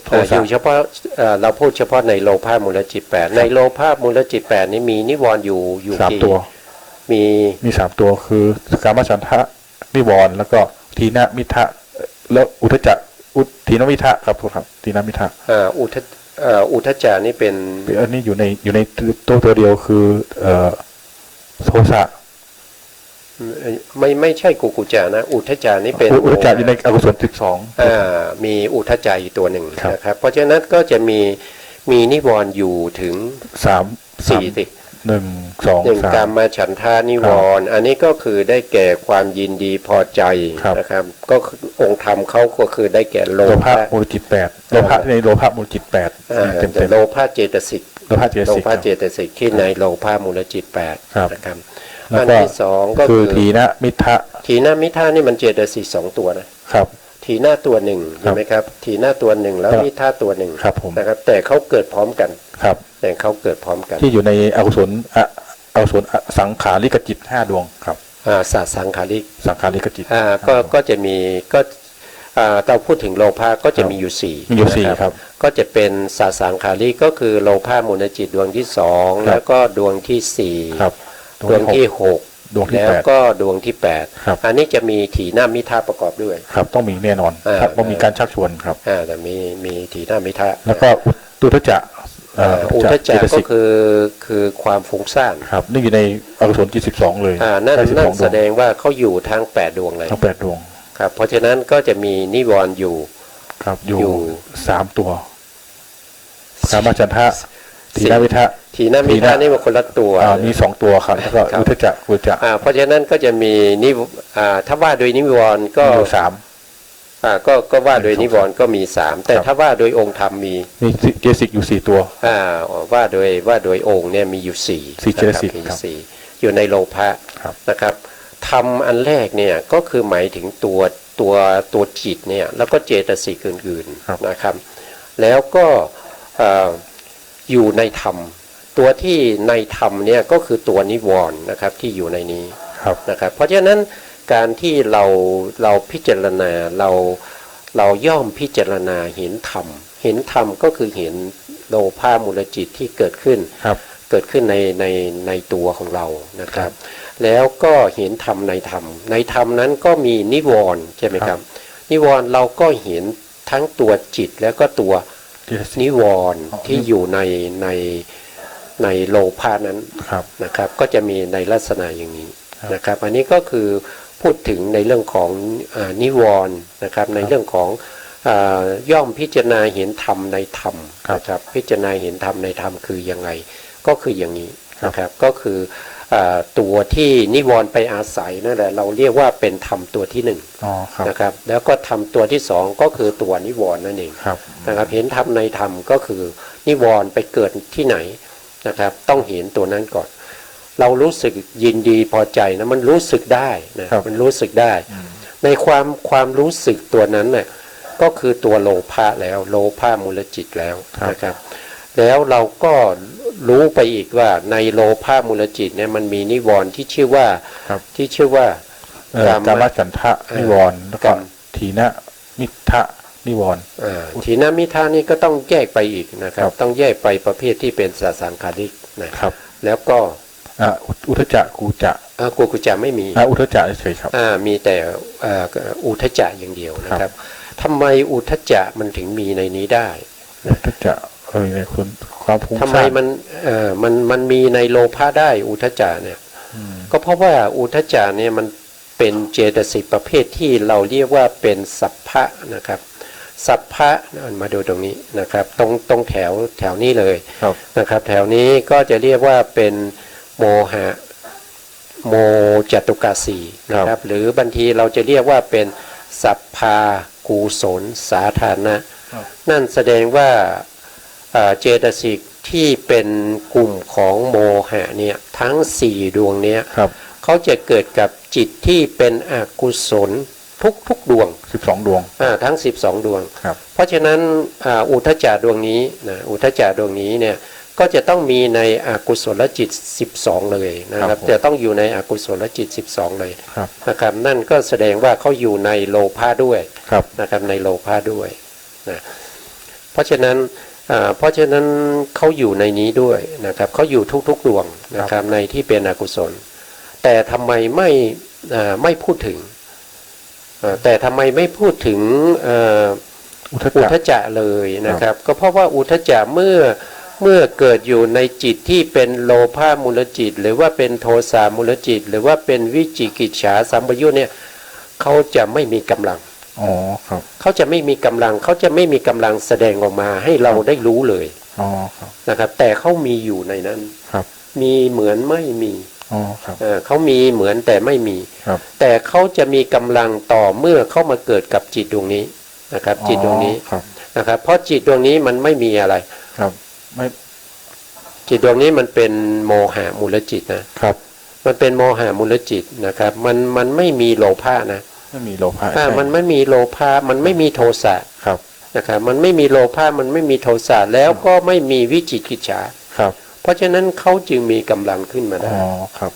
โทสะอยู่เฉพาะเราพูดเฉพาะในโลภะมูลจิต8ในโลภะมูลจิต8นี่มีนิวรณ์อยู่3 ตัวมี3 ตัวคือกามฉันทะนิวรณ์แล้วก็ทีนามิทะแล้วอุทจักทีนามิทะครับครับทีนามิทะอุทจานี่เป็นอันนี้อยู่ในตัวเดียวคือโทสะไม่ใช่กุจานะอุทจานี่เป็นอุทจาอยู่ในอกุศล12มีอุทจาอีกตัวหนึ่งนะครับเพราะฉะนั้นก็จะมีนิวรณ์อยู่ถึง4สิ1 กามฉันทานิวรณ์อันนี้ก็คือได้แก่ความยินดีพอใจนะครับก็องค์ธรรมเขาก็คือได้แก่โลภะมูลจิต8โลภะในโลภะมูลจิต8โลภะเจตสิกที่ในโลภะมูลจิต8นะครับอันที่2ก็คือทีนมิทะนี่มันเจตสิก2 ตัวนะครับทีหน้าตัว1ใช่ไหมครับทีหน้าตัว1แล้วมิทะตัว1นะครับแต่เขาเกิดพร้อมกันครับแต่เขาเกิดพร้อมกันที่อยู่ในอกุศลสังขาริกจิต5 ดวงครับสังขาริกจิตก็จะมีก็เราพูดถึงโลภะก็จะมีอยู่4ครับก็จะเป็นสังขาริก็คือโลภะมูลจิตดวงที่2แล้วก็ดวงที่4ครับดวงที่6แล้วก็ดวงที่8อันนี้จะมีถีนามิทะประกอบด้วยครับต้องมีแน่นอนครับต้องมีการชักชวนครับแต่มีถีนามิทะแล้วก็อุทจักอุทจักก็คือความฟุ้งซ่านครับนี่อยู่ในอกุศลจิต12เลยนั่นแสดงว่าเขาอยู่ทั้ง8 ดวงเลยทั้ง8 ดวงครับเพราะฉะนั้นก็จะมีนิวรณ์อยู่ครับอยู่3 ตัวกามฉันทะทีนามิทะนี่มันคนละตัวมี2 ตัวครับแล้วก็อุทจักกุจจะเพราะฉะนั้นก็จะมีถ้าว่าโดยนิวรณ์ก็3ก็ว่าโดยนิวรณ์ก็มี3แต่ถ้าว่าโดยองค์ธรรมมีเจสิกอยู่4 ตัวว่าโดยองค์เนี่ยมีอยู่4เจสิกอยู่ในโลภะนะครับธรรมอันแรกเนี่ยก็คือหมายถึงตัวจิตเนี่ยแล้วก็เจตสิกอื่นๆนะครับแล้วก็อยู่ในธรรมตัวที่ในธรรมเนี่ยก็คือตัวนิวรณ์นะครับที่อยู่ในนี้นะครับเพราะฉะนั้นการที่เราพิจารณาเราย่อมพิจารณาเห็นธรรมก็คือเห็นโลภะมูลจิตที่เกิดขึ้นในตัวของเรานะครับแล้วก็เห็นธรรมในธรรมนั้นก็มีนิวรณ์ใช่ไหมครับนิวรณ์เราก็เห็นทั้งตัวจิตแล้วก็ตัวนิวรณ์ที่อยู่ในโลภะนั้นนะครับก็จะมีในลักษณะอย่างนี้นะครับอันนี้ก็คือพูดถึงในเรื่องของนิวรณ์นะครับในเรื่องของย่อมพิจารณาเห็นธรรมในธรรมนะครับพิจารณาเห็นธรรมในธรรมคือยังไงก็คืออย่างนี้นะครับก็คือตัวที่นิวรณ์ไปอาศัยนั่นแหละเราเรียกว่าเป็นธรรมตัวที่1นะครับแล้วก็ธรรมตัวที่2ก็คือตัวนิวรณ์นั่นเองนะครับเห็นธรรมในธรรมก็คือนิวรณ์ไปเกิดที่ไหนนะครับต้องเห็นตัวนั้นก่อนเรารู้สึกยินดีพอใจนะมันรู้สึกได้นะมันรู้สึกได้ในความรู้สึกตัวนั้นเนี่ยก็คือตัวโลภะแล้วโลภะมูลจิตแล้วนะครับแล้วเราก็ รู้ไปอีกว่าในโลภะมูลจิตเนี่ยมันมีนิวรณ์ที่ชื่อว่า ครับ ที่ชื่อว่าก ามฉันทะนิวรณ์แล้วก็ถีนมิทะนิวรณ์ ทีนมิทานี่ก็ต้องแยกไปอีกนะครับ ครับ ต้องแยกไปประเภทที่เป็นสังขาริกนะครับ แล้วก็ อุทจจะกูจะ กุจะไม่มี อุทจจะเฉยๆครับ มีแต่อุทจจะอย่างเดียวนะครับทำไมอุทจจะมันถึงมีในนี้ได้ อุทจจะในคนความฟุ้ง ทำไม ซ่าน มันมีในโลภะได้อุทจจะเนี่ยก็เพราะว่าอุทจจะเนี่ยมันเป็นเจตสิกประเภทที่เราเรียกว่าเป็นสัพพะนะครับสัพพะมาดูตรงนี้นะครับตรงแถวนี้เลย ครับ นะครับแถวนี้ก็จะเรียกว่าเป็นโมหะโมจตุกาสีนะครับหรือบางทีเราจะเรียกว่าเป็นสัพพากุศลสาธารณะนั่นแสดงว่าเจตสิกที่เป็นกลุ่มของโมหะเนี่ยทั้ง4ดวงเนี้ย ครับ เขาจะเกิดกับจิตที่เป็นอกุศลทุกดวง 12 ดวง ทั้ง12ดวง ครับ เพราะฉะนั้นอุทจจาดวงนี้นะอุทจจาดวงนี้เนี่ยก็จะต้องมีในอกุศลจิต12เลยนะครับจะต้องอยู่ในอกุศลจิต12เลย ครับ นะครับนั่นก็แสดงว่าเขาอยู่ในโลภะด้วย ครับ นะครับในโลภะด้วยนะเพราะฉะนั้นเขาอยู่ในนี้ด้วยนะครับเขาอยู่ทุกๆดวงนะครับในที่เป็นอกุศลแต่ทำไมไม่พูดถึงแต่ทำไมไม่พูดถึงอุทจ อุ จะ ทจจะเลยนะครับก็เพราะว่าอุทจจะเมื่อเกิดอยู่ในจิตที่เป็นโลภะมูลจิต หรือว่าเป็นโทสะมูลจิต หรือว่าเป็นวิจิกิจฉาสัมปยุทธ์เนี่ยเขาจะไม่มีกำลัง อ๋อครับ เขาจะไม่มีกำลังเขาจะไม่มีกำลังแสดงออกมาให้เราได้รู้เลย อ๋อครับ นะครับแต่เขามีอยู่ในนั้น ครับ มีเหมือนไม่มี อ๋อครับ เขามีเหมือนแต่ไม่มี ครับ แต่เขาจะมีกำลังต่อเมื่อเข้ามาเกิดกับจิตดวงนี้นะครับจิตดวงนี้ ครับ นะครับเพราะจิตดวงนี้มันไม่มีอะไร ครับไม่ จิตดวงนี้มันเป็นโมหะมูลจิตนะครับมันเป็นโมหะมูลจิตนะครับมันไม่มีโลภะนะ ไม่มีโลภะ มันไม่มีโลภะมันไม่มีโทสะ ครับ นะครับมันไม่มีโลภะมันไม่มีโทสะแล้วก็ไม่มีวิจิกิจฉา ครับ เพราะฉะนั้นเขาจึงมีกำลังขึ้นมา อ๋ ได้ อครับ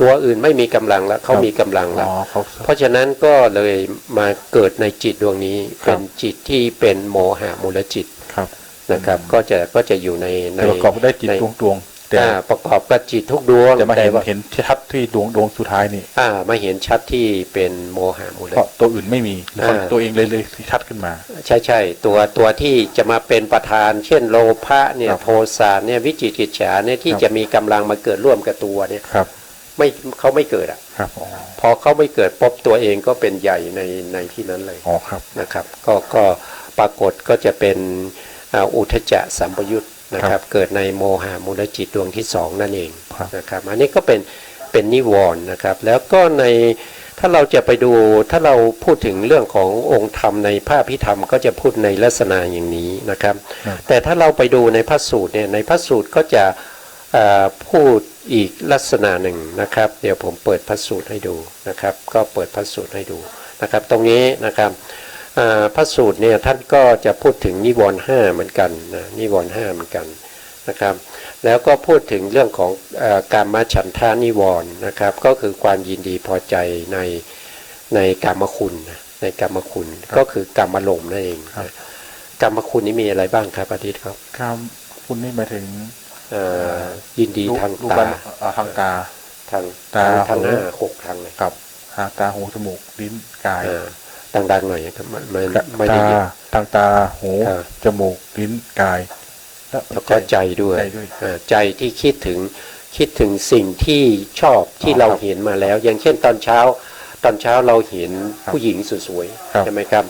ตัวอื่นไม่มีกำลังแล้วเขามีกำลังแล้ว อ๋อเขา เพราะฉะนั้นก็เลยมาเกิดในจิตดวงนี้ ครับ เป็นจิตที่เป็นโมหะมูลจิต ครับ นะครับก็จะอยู่ใน แต่ประกอบได้จิตดวงแต่ ประกอบกับจิตทุกดวง แต่มา ว่า เห็นชัดที่ดวงสุดท้ายนี่ มาเห็นชัดที่เป็นโมหะมูล เพราะตัวอื่นไม่มีตัวเองเลยชัดขึ้นมา ใช่ตัวที่จะมาเป็นประธาน เช่นโลภะเนี่ย ครับ โทสะเนี่ยวิจิกิจฉาเนี่ยที่ ครับ จะมีกำลังมาเกิดร่วมกับตัวเนี่ย ครับ เขาไม่เกิดอ่ะ ครับอ๋อ พอเขาไม่เกิดป๊บตัวเองก็เป็นใหญ่ในที่นั้นเลย อ๋อครับ นะครับก็ปรากฏก็จะเป็นอุทจจะสัมปยุตนะครับเกิดในโมหะมูลจิตดวงที่สองนั่นเอง ครับ นะครับอันนี้ก็เป็นนิวรณ์นะครับแล้วก็ในถ้าเราจะไปดูถ้าเราพูดถึงเรื่องขององค์ธรรมในพระพิธรรมก็จะพูดในลักษณะอย่างนี้นะครับ แต่ถ้าเราไปดูในพระสูตรเนี่ยในพระสูตรก็จะพูดอีกลักษณะหนึ่งนะครับเดี๋ยวผมเปิดพระสูตรให้ดูนะครับก็เปิดพระสูตรให้ดูนะครับตรงนี้นะครับพระสูตรเนี่ยท่านก็จะพูดถึงนิวรณ์5เหมือนกันนะนิวรณ์5เหมือนกันนะครับแล้วก็พูดถึงเรื่องของกามฉันทานิวรณ์นะครับก็คือความยินดีพอใจในกามคุณนะในกามคุณก็คือกามลมณ์นั่นเองนะกามคุณนี้มีอะไรบ้างครับอาทิตย์ครับ กามคุณนี่หมายถึง ยินดีทาง รูป ตา ทางตา ทาง ตา ทางหน้า หู 6ทางเลย กับทางตาหูจมูกลิ้นกาย ดังๆหน่อยครับไม่ได้ ตา ยิน ทางตาหู ครับ จมูกลิ้นกาย แล้วก็ใจด้วย ใจด้วย ใจที่คิดถึงสิ่งที่ชอบที่เราเห็นมาแล้ว อย่างเช่นตอนเช้าเราเห็นผู้หญิงสวยๆใช่ไหมครับ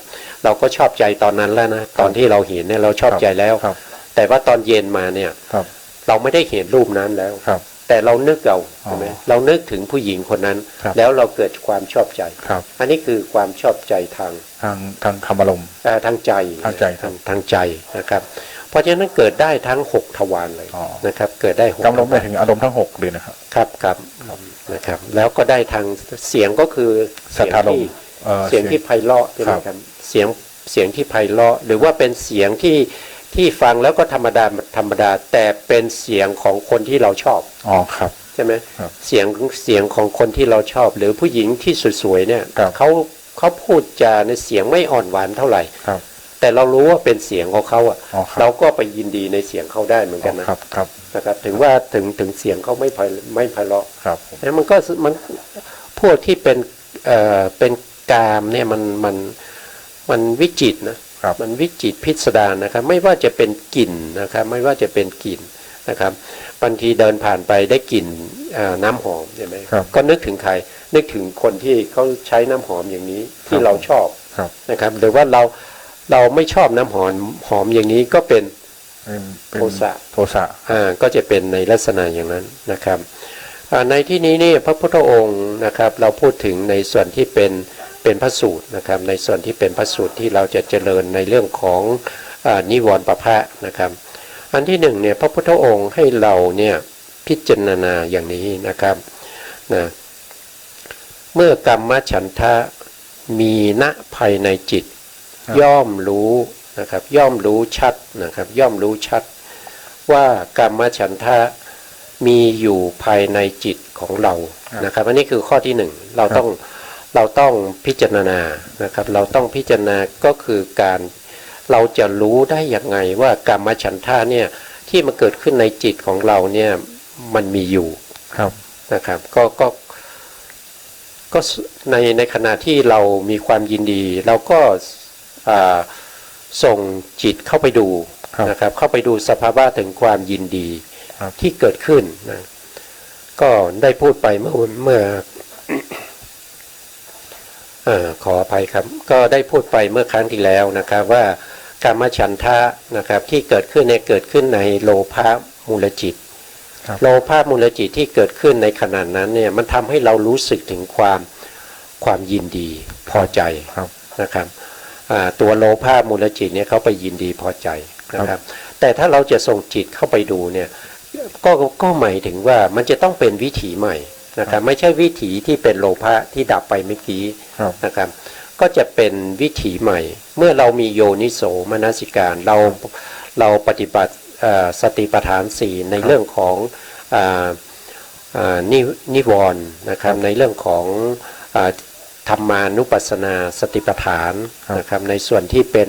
เราก็ชอบใจตอนนั้นแล้วนะตอนที่เราเห็นเนี่ยเราชอบใจแล้ว ครับ แต่ว่าตอนเย็นมาเนี่ย ครับ เราไม่ได้เห็นรูปนั้นแล้ว ครับ แต่เรานึกเอา อ๋อ ใช่ไหมเรานึกถึงผู้หญิงคนนั้น ครับ แล้วเราเกิดความชอบใจ ครับ อันนี้คือความชอบใจทาง ทางคำอารมณ์ ทางใจ ทางใจครับ ทางใจนะครับเพราะฉะนั้นเกิดได้ทั้ง6ทวารเลย อ๋อ นะครับเกิดได้6 กำลังไปถึงอารมณ์ทั้ง6เลยนะครับ ครับนะครับแล้วก็ได้ทางเสียงก็คือ สัทธารมณ์ เสียงที่ไพเราะใช่ไหมครับเสียงที่ไพเราะหรือว่าเป็นเสียงที่ ที่ฟังแล้วก็ธรรมดาธรรมดาแต่เป็นเสียงของคนที่เราชอบ อ๋อครับ ใช่ไหม ครับ เสียงของคนที่เราชอบ หรือผู้หญิงที่สวยๆเนี่ย ครับ เขาพูดจาในเสียงไม่อ่อนหวานเท่าไหร่ ครับ แต่เรารู้ว่าเป็นเสียงของเขาอ่ะ อ๋อครับ เราก็ไปยินดีในเสียงเขาได้เหมือนกันนะครับ ครับ นะครับถึงว่าถึงเสียงเขาไม่ไพเราะ ครับ แล้วมันพวกที่เป็นกามเนี่ยมันวิจิตรนะครับ มันวิจิตรพิสดารนะครับไม่ว่าจะเป็นกลิ่นนะครับไม่ว่าจะเป็นกลิ่นนะครับบางทีเดินผ่านไปได้กลิ่นน้ำหอมใช่ไหม ครับ ก็นึกถึงใครนึกถึงคนที่เขาใช้น้ำหอมอย่างนี้ที่เราชอบ ครับ นะครับหรือว่าเราไม่ชอบน้ำหอมอย่างนี้ก็เป็น เป็น โทสะ โทสะ ก็จะเป็นในลักษณะอย่างนั้นนะครับในที่นี้นี่พระพุทธองค์นะครับเราพูดถึงในส่วนที่เป็นพระสูตรนะครับในส่วนที่เป็นพระสูตรที่เราจะเจริญในเรื่องของนิวรณ์ปภะนะครับอันที่หนึ่งเนี่ยพระพุทธองค์ให้เราเนี่ยพิจารณาอย่างนี้นะครับนะเมื่อกรรมฉันทะมีณภายในจิต ครับ ย่อมรู้นะครับย่อมรู้ชัดนะครับย่อมรู้ชัดว่ากรรมฉันทะมีอยู่ภายในจิตของเรานะครับอันนี้คือข้อที่หนึ่งเราต้องพิจารณานะครับเราต้องพิจารณาก็คือการเราจะรู้ได้อย่างไงว่ากรรมฉันทะเนี่ยที่มันเกิดขึ้นในจิตของเราเนี่ยมันมีอยู่ ครับ นะครับก็ในขณะที่เรามีความยินดีเราก็ส่งจิตเข้าไปดู ครับ นะครับเข้าไปดูสภาวะถึงความยินดี ครับ ที่เกิดขึ้นนะก็ได้พูดไปเมื่อ ขออภัยครับก็ได้พูดไปเมื่อครั้งที่แล้วนะครับว่ากามฉันทะนะครับที่เกิดขึ้นเนี่ยเกิดขึ้นในโลภะมูลจิต ครับ โลภะมูลจิตที่เกิดขึ้นในขณะนั้นเนี่ยมันทำให้เรารู้สึกถึงความยินดีพอใจ ครับ นะครับตัวโลภะมูลจิตเนี่ยเขาไปยินดีพอใจนะครับแต่ถ้าเราจะส่งจิตเข้าไปดูเนี่ยก็หมายถึงว่ามันจะต้องเป็นวิถีใหม่นะครับไม่ใช่วิถีที่เป็นโลภะที่ดับไปเมื่อกี้ ครับ นะครับก็จะเป็นวิถีใหม่ เมื่อเรามีโยนิโสมนสิการเราปฏิบัติสติปัฏฐานสี่ในเรื่องของนิวรณ์นะครับในเรื่องของธรรมานุปัสสนาสติปัฏฐานนะครับในส่วนที่เป็น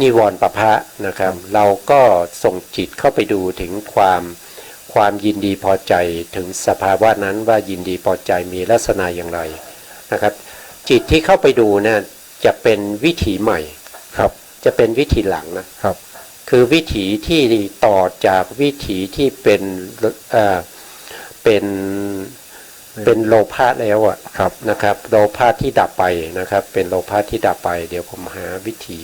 นิวรณ์ปภะนะครับเราก็ส่งจิตเข้าไปดูถึงความยินดีพอใจถึงสภาวะนั้นว่ายินดีพอใจมีลักษณะอย่างไรนะครับจิตที่เข้าไปดูเนี่ยจะเป็นวิถีใหม่ ครับ จะเป็นวิถีหลังนะครับ คือวิถีที่ต่อจากวิถีที่เป็นโลภะแล้วอ่ะ ครับ นะครับโลภะที่ดับไปนะครับเป็นโลภะที่ดับไปเดี๋ยวผมหาวิถี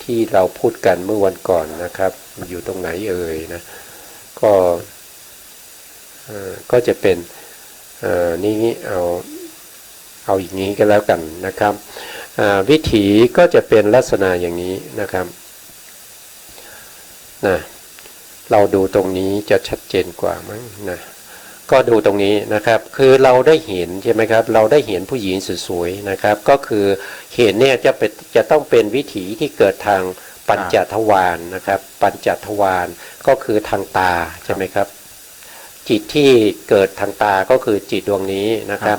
ที่เราพูดกันเมื่อวันก่อนนะครับอยู่ตรงไหนเอ่ยนะก็จะเป็นนี่เอาอย่างนี้ก็แล้วกันนะครับวิถีก็จะเป็นลักษณะอย่างนี้นะครับนะเราดูตรงนี้จะชัดเจนกว่ามั้งนะก็ดูตรงนี้นะครับคือเราได้เห็นใช่ไหมครับเราได้เห็นผู้หญิงสวยๆนะครับก็คือเห็นเนี่ยจะต้องเป็นวิถีที่เกิดทางปัญจทวารนะครับปัญจทวารก็คือทางตาใช่ไหมครับจิตที่เกิดทางตาก็คือจิตดวงนี้นะครับ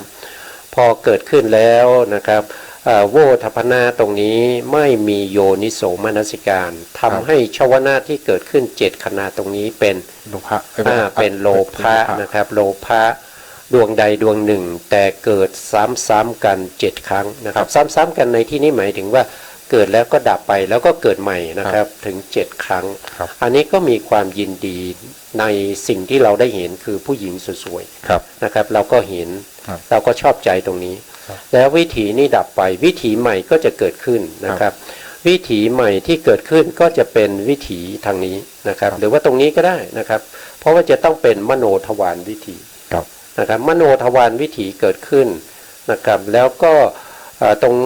พอเกิดขึ้นแล้วนะครับโวทัพพนาตรงนี้ไม่มีโยนิโสมนสิการทำให้ชวนาที่เกิดขึ้น7ขณะตรงนี้เป็น โลภะ เป็นโลภะนะครับโลภะดวงใดดวงหนึ่งแต่เกิดซ้ำๆกัน7ครั้งนะครับซ้ำๆกันในที่นี้หมายถึงว่าเกิดแล้วก็ดับไปแล้วก็เกิดใหม่นะครับถึง7ครั้งอันนี้ก็มีความยินดีในสิ่งที่เราได้เห็นคือผู้หญิงสวยๆนะครับเราก็เห็นเราก็ชอบใจตรงนี้แล้ววิถีนี้ดับไปวิถีใหม่ก็จะเกิดขึ้นนะครับวิถีใหม่ที่เกิดขึ้นก็จะเป็นวิถีทางนี้นะครับหรือว่าตรงนี้ก็ได้นะครับเพราะว่าจะต้องเป็นมโนทวารวิถีนะครับมโนทวารวิถีเกิดขึ้นนะครับแล้วก็ตรง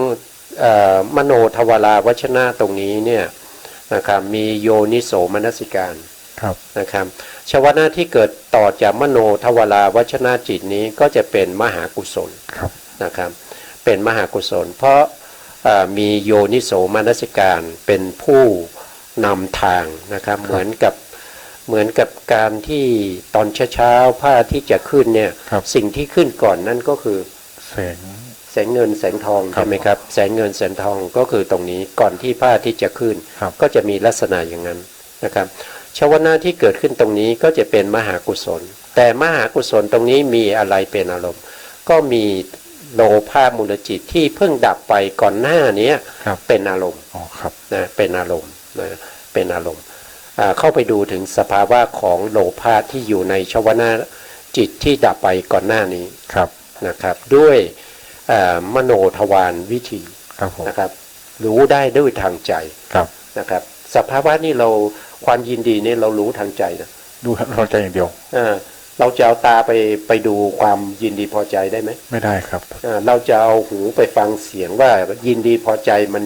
มโนทวาราวชนะตรงนี้เนี่ยนะครับมีโยนิโสมนสิการนะครับชวนะที่เกิดต่อจากมโนทวาราวชนะจิตนี้ก็จะเป็นมหากุศลนะครับเป็นมหากุศลเพราะ มีโยนิโสมนสิการเป็นผู้นำทางนะครับเหมือนกับการที่ตอนเช้าๆผ้าที่จะขึ้นเนี่ยสิ่งที่ขึ้นก่อนนั่นก็คือแสงเงินแสงทองใช่ไหมครับแสงเงินแสงทองก็คือตรงนี้ก่อนที่ผ้าที่จะขึ้นก็จะมีลักษณะอย่างนั้นนะครับชาวนาที่เกิดขึ้นตรงนี้ก็จะเป็นมหากุศลแต่มหากุศลตรงนี้มีอะไรเป็นอารมณ์ก็มีโลภะมูลจิตที่เพิ่งดับไปก่อนหน้านี้เป็นอารมณ์นะเป็นอารมณ์นะเป็นอารมณ์เข้าไปดูถึงสภาวะของโลภะที่อยู่ในชวนาจิตที่ดับไปก่อนหน้านี้นะครับด้วยมโนทวารวิธีนะครับรู้ได้ด้วยทางใจนะครับสภาวะนี้เราความยินดีนี่เรารู้ทางใจนะดูทางใจอย่างเดียวเราจะเอาตาไปดูความยินดีพอใจได้ไหมไม่ได้ครับเราจะเอาหูไปฟังเสียงว่ายินดีพอใจมัน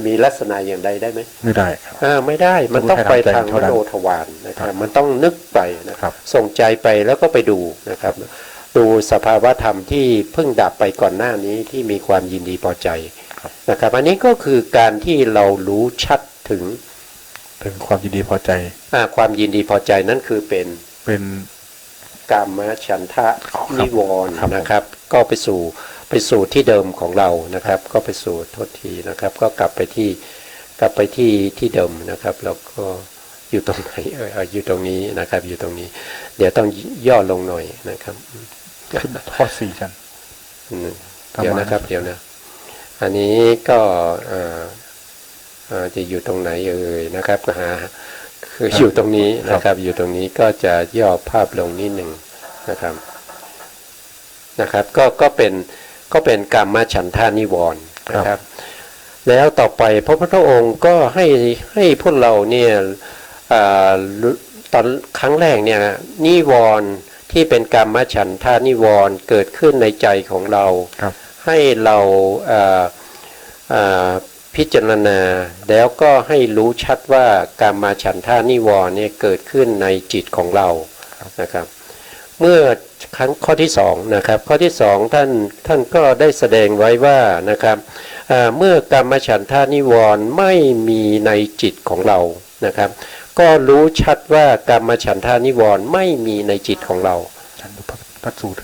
มีลักษณะอย่างใดได้ไหมไม่ได้ครับไม่ได้มันต้องไปทางมโนทวารนะครับมันต้องนึกไปนะครับส่งใจไปแล้วก็ไปดูนะครับดูสภาวะธรรมที่เพิ่งดับไปก่อนหน้านี้ที่มีความยินดีพอใจนะครับอันนี้ก็คือการที่เรารู้ชัดถึงความยินดีพอใจความยินดีพอใจนั่นคือเป็นกามฉันทะนิวรณ์นะครับก็ไปสู่ที่เดิมของเรานะครับก็ไปสู่โทษทีนะครับก็กลับไปที่เดิมนะครับแล้วก็อยู่ตรงไหนอยู่ตรงนี้นะครับอยู่ตรงนี้เดี๋ยวต้องย่อลงหน่อยนะครับข้อ4กันเดี๋ยวนะครับเดี๋ยวนะอันนี้ก็จะอยู่ตรงไหนนะครับก็หาคืออยู่ตรงนี้นะครับอยู่ตรงนี้ก็จะย่อภาพลงนิดหนึ่งนะครับก็เป็นกามฉันทานิวรณ์นะครับแล้วต่อไปพระพุทธองค์ก็ให้พวกเราเนี่ยตอนครั้งแรกเนี่ยนิวรณ์ที่เป็นกามฉันทานิวรณ์เกิดขึ้นในใจของเราให้เราพิจารณาแล้วก็ให้รู้ชัดว่ากามฉันทานิวรณ์เนี่ยเกิดขึ้นในจิตของเรานะครับเมื่อครั้งข้อที่2นะครับข้อที่2ท่านก็ได้แสดงไว้ว่านะครับเมื่อกามฉันทานิวรณ์ไม่มีในจิตของเรานะครับก็รู้ชัดว่ากามฉันทานิวรณ์ไม่มีในจิตของเราพระสูตร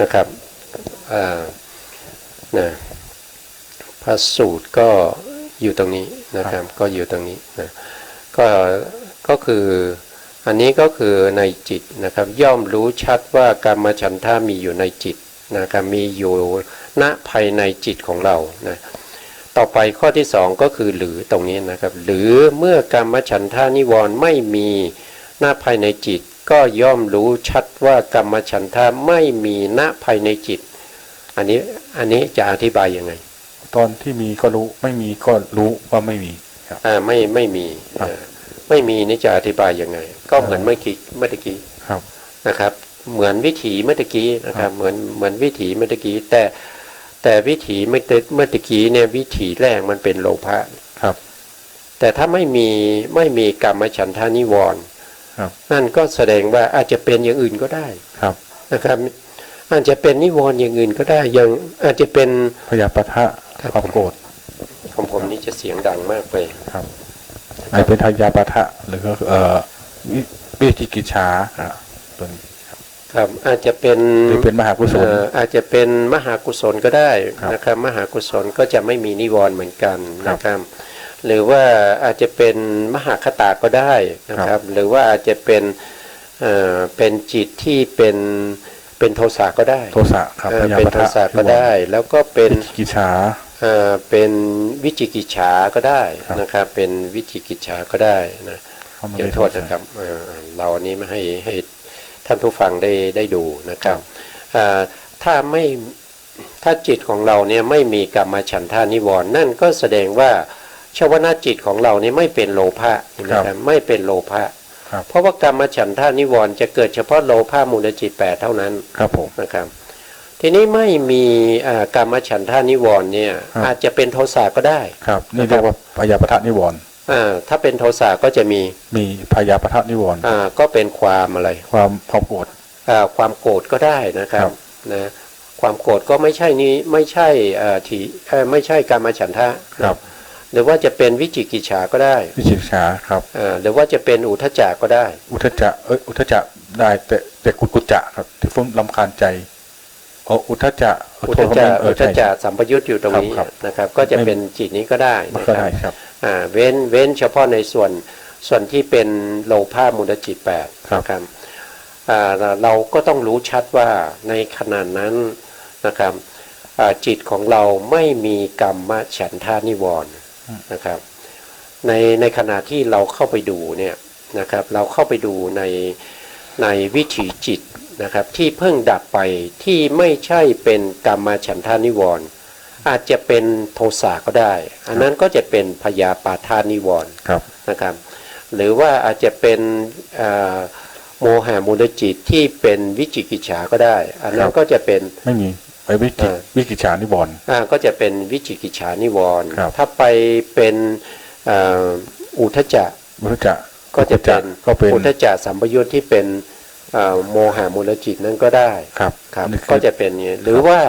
นะครับพระสูตรก็อยู่ตรงนี้นะครับก็อยู่ตรงนี้นะก็คืออันนี้ก็คือในจิตนะครับย่อมรู้ชัดว่ากามฉันทะมีอยู่ในจิตนะครับมีอยู่ณภายในจิตของเรานะต่อไปข้อที่2ก็คือหรือตรงนี้นะครับหรือเมื่อกามฉันทานิวรณ์ไม่มีณภายในจิตก็ย่อมรู้ชัดว่ากามฉันทะไม่มีณภายในจิตอันนี้จะอธิบายยังไงตอนที่มีก็รู้ไม่มีก็รู้ว่าไม่มีไม่มีไม่มีนี่จะอธิบายยังไงก็เหมือนเมื่อกี้นะครับเหมือนวิถีเมื่อกี้นะครับเหมือนวิถีเมื่อกี้แต่วิถีเมื่อกี้เนี่ยวิถีแรกมันเป็นโลภะแต่ถ้าไม่มีกามฉันทานิวรณ์นั่นก็แสดงว่าอาจจะเป็นอย่างอื่นก็ได้นะครับอาจจะเป็นนิวรณ์อย่างอื่นก็ได้อย่างอาจจะเป็นพยาปะทะความโกรธของผมนี่จะเสียงดังมากไปอาจเป็นทายาปะทะหรือวิจิกิจฉาตัวนี้ครับอาจจะเป็นมหากุศลอาจจะเป็นมหากุศลก็ได้นะครับมหากุศลก็จะไม่มีนิวรณ์เหมือนกันนะครับหรือว่าอาจจะเป็นมหาคตาก็ได้นะครับหรือว่าอาจจะเป็นจิตที่เป็นโทสะก็ได้โทสะครับเป็นโทสะก็ได้แล้วก็เป็นวิจิกิจฉาเป็นวิจิกิจฉาก็ได้นะครับเป็นวิจิกิจฉาก็ได้นะขอโทษนะครับเราอันนี้ไม่ให้ท่านผู้ฟังได้ดูนะครับถ้าจิตของเราเนี่ยไม่มีกามฉันทานิวรณ์นั่นก็แสดงว่าชวนาจิตของเราเนี่ยไม่เป็นโลภะนะครับไม่เป็นโลภะเพราะว่ากามฉันทานิวรณ์จะเกิดเฉพาะโลภะมูลจิต8เท่านั้นนะครับทีนี้ไม่มีกามฉันทานิวรณ์เนี่ยอาจจะเป็นโทสะก็ได้ครับนี่เรียกว่าพยาปะทะนิวรณ์ถ้าเป็นโทสะก็จะมีพยาปะทะนิวรณ์ก็เป็นความอะไรความโกรธความโกรธก็ได้นะครับนะ ความโกรธก็ไม่ใช่นี้ไม่ใช่ไม่ใช่กามฉันทะ ครับ หรือว่าจะเป็นวิจิกิจฉาก็ได้ วิจิกิจฉาครับ หรือว่าจะเป็นอุทธัจจะก็ได้ อุทจจะอุทจจะได้แต่กุกุจจะครับที่ฟุ้งรำคาญใจอุทจจะ อุทธัจจะอุทธัจจะสัมปยุตอยู่ตรงนี้ ครับ นะครับ ก็จะเป็นจิตนี้ก็ได้ มัน นะ ก็ ครั ได้ บ ครับ เว้นเฉพาะในส่วนที่เป็นโลภะมูลจิตแปด ครับ นะครับเราก็ต้องรู้ชัดว่าในขณะนั้นนะครับจิตของเราไม่มีกรรมฉันทานิวรณ์นะครับในขณะที่เราเข้าไปดูเนี่ยนะครับเราเข้าไปดูในวิถีจิตนะครับที่เพิ่งดับไปที่ไม่ใช่เป็นกรรมฉันทานิวรณ์อาจจะเป็นโทสะก็ได้ อันนั้นก็จะเป็นพยาปาทานิวรณ์ ครับ นะครับหรือว่าอาจจะเป็นโมหะมูลจิตที่เป็นวิจิกิจฉาก็ได้ อันนั้นก็จะเป็น ไม่มีไปวิกิจฉานิวรณ์ ก็จะเป็นวิจิกิจฉานิวรณ์ ครับ ถ้าไปเป็นอุทธัจจะ อุทจจะ ก็จะเป็น ก็เป็น อุทธัจจะสัมปยุตที่เป็นโมหะมูลจิตนั่นก็ได้ ครับ ครับ นี่คือ ก็จะเป็นอย่างนี้หรือว่า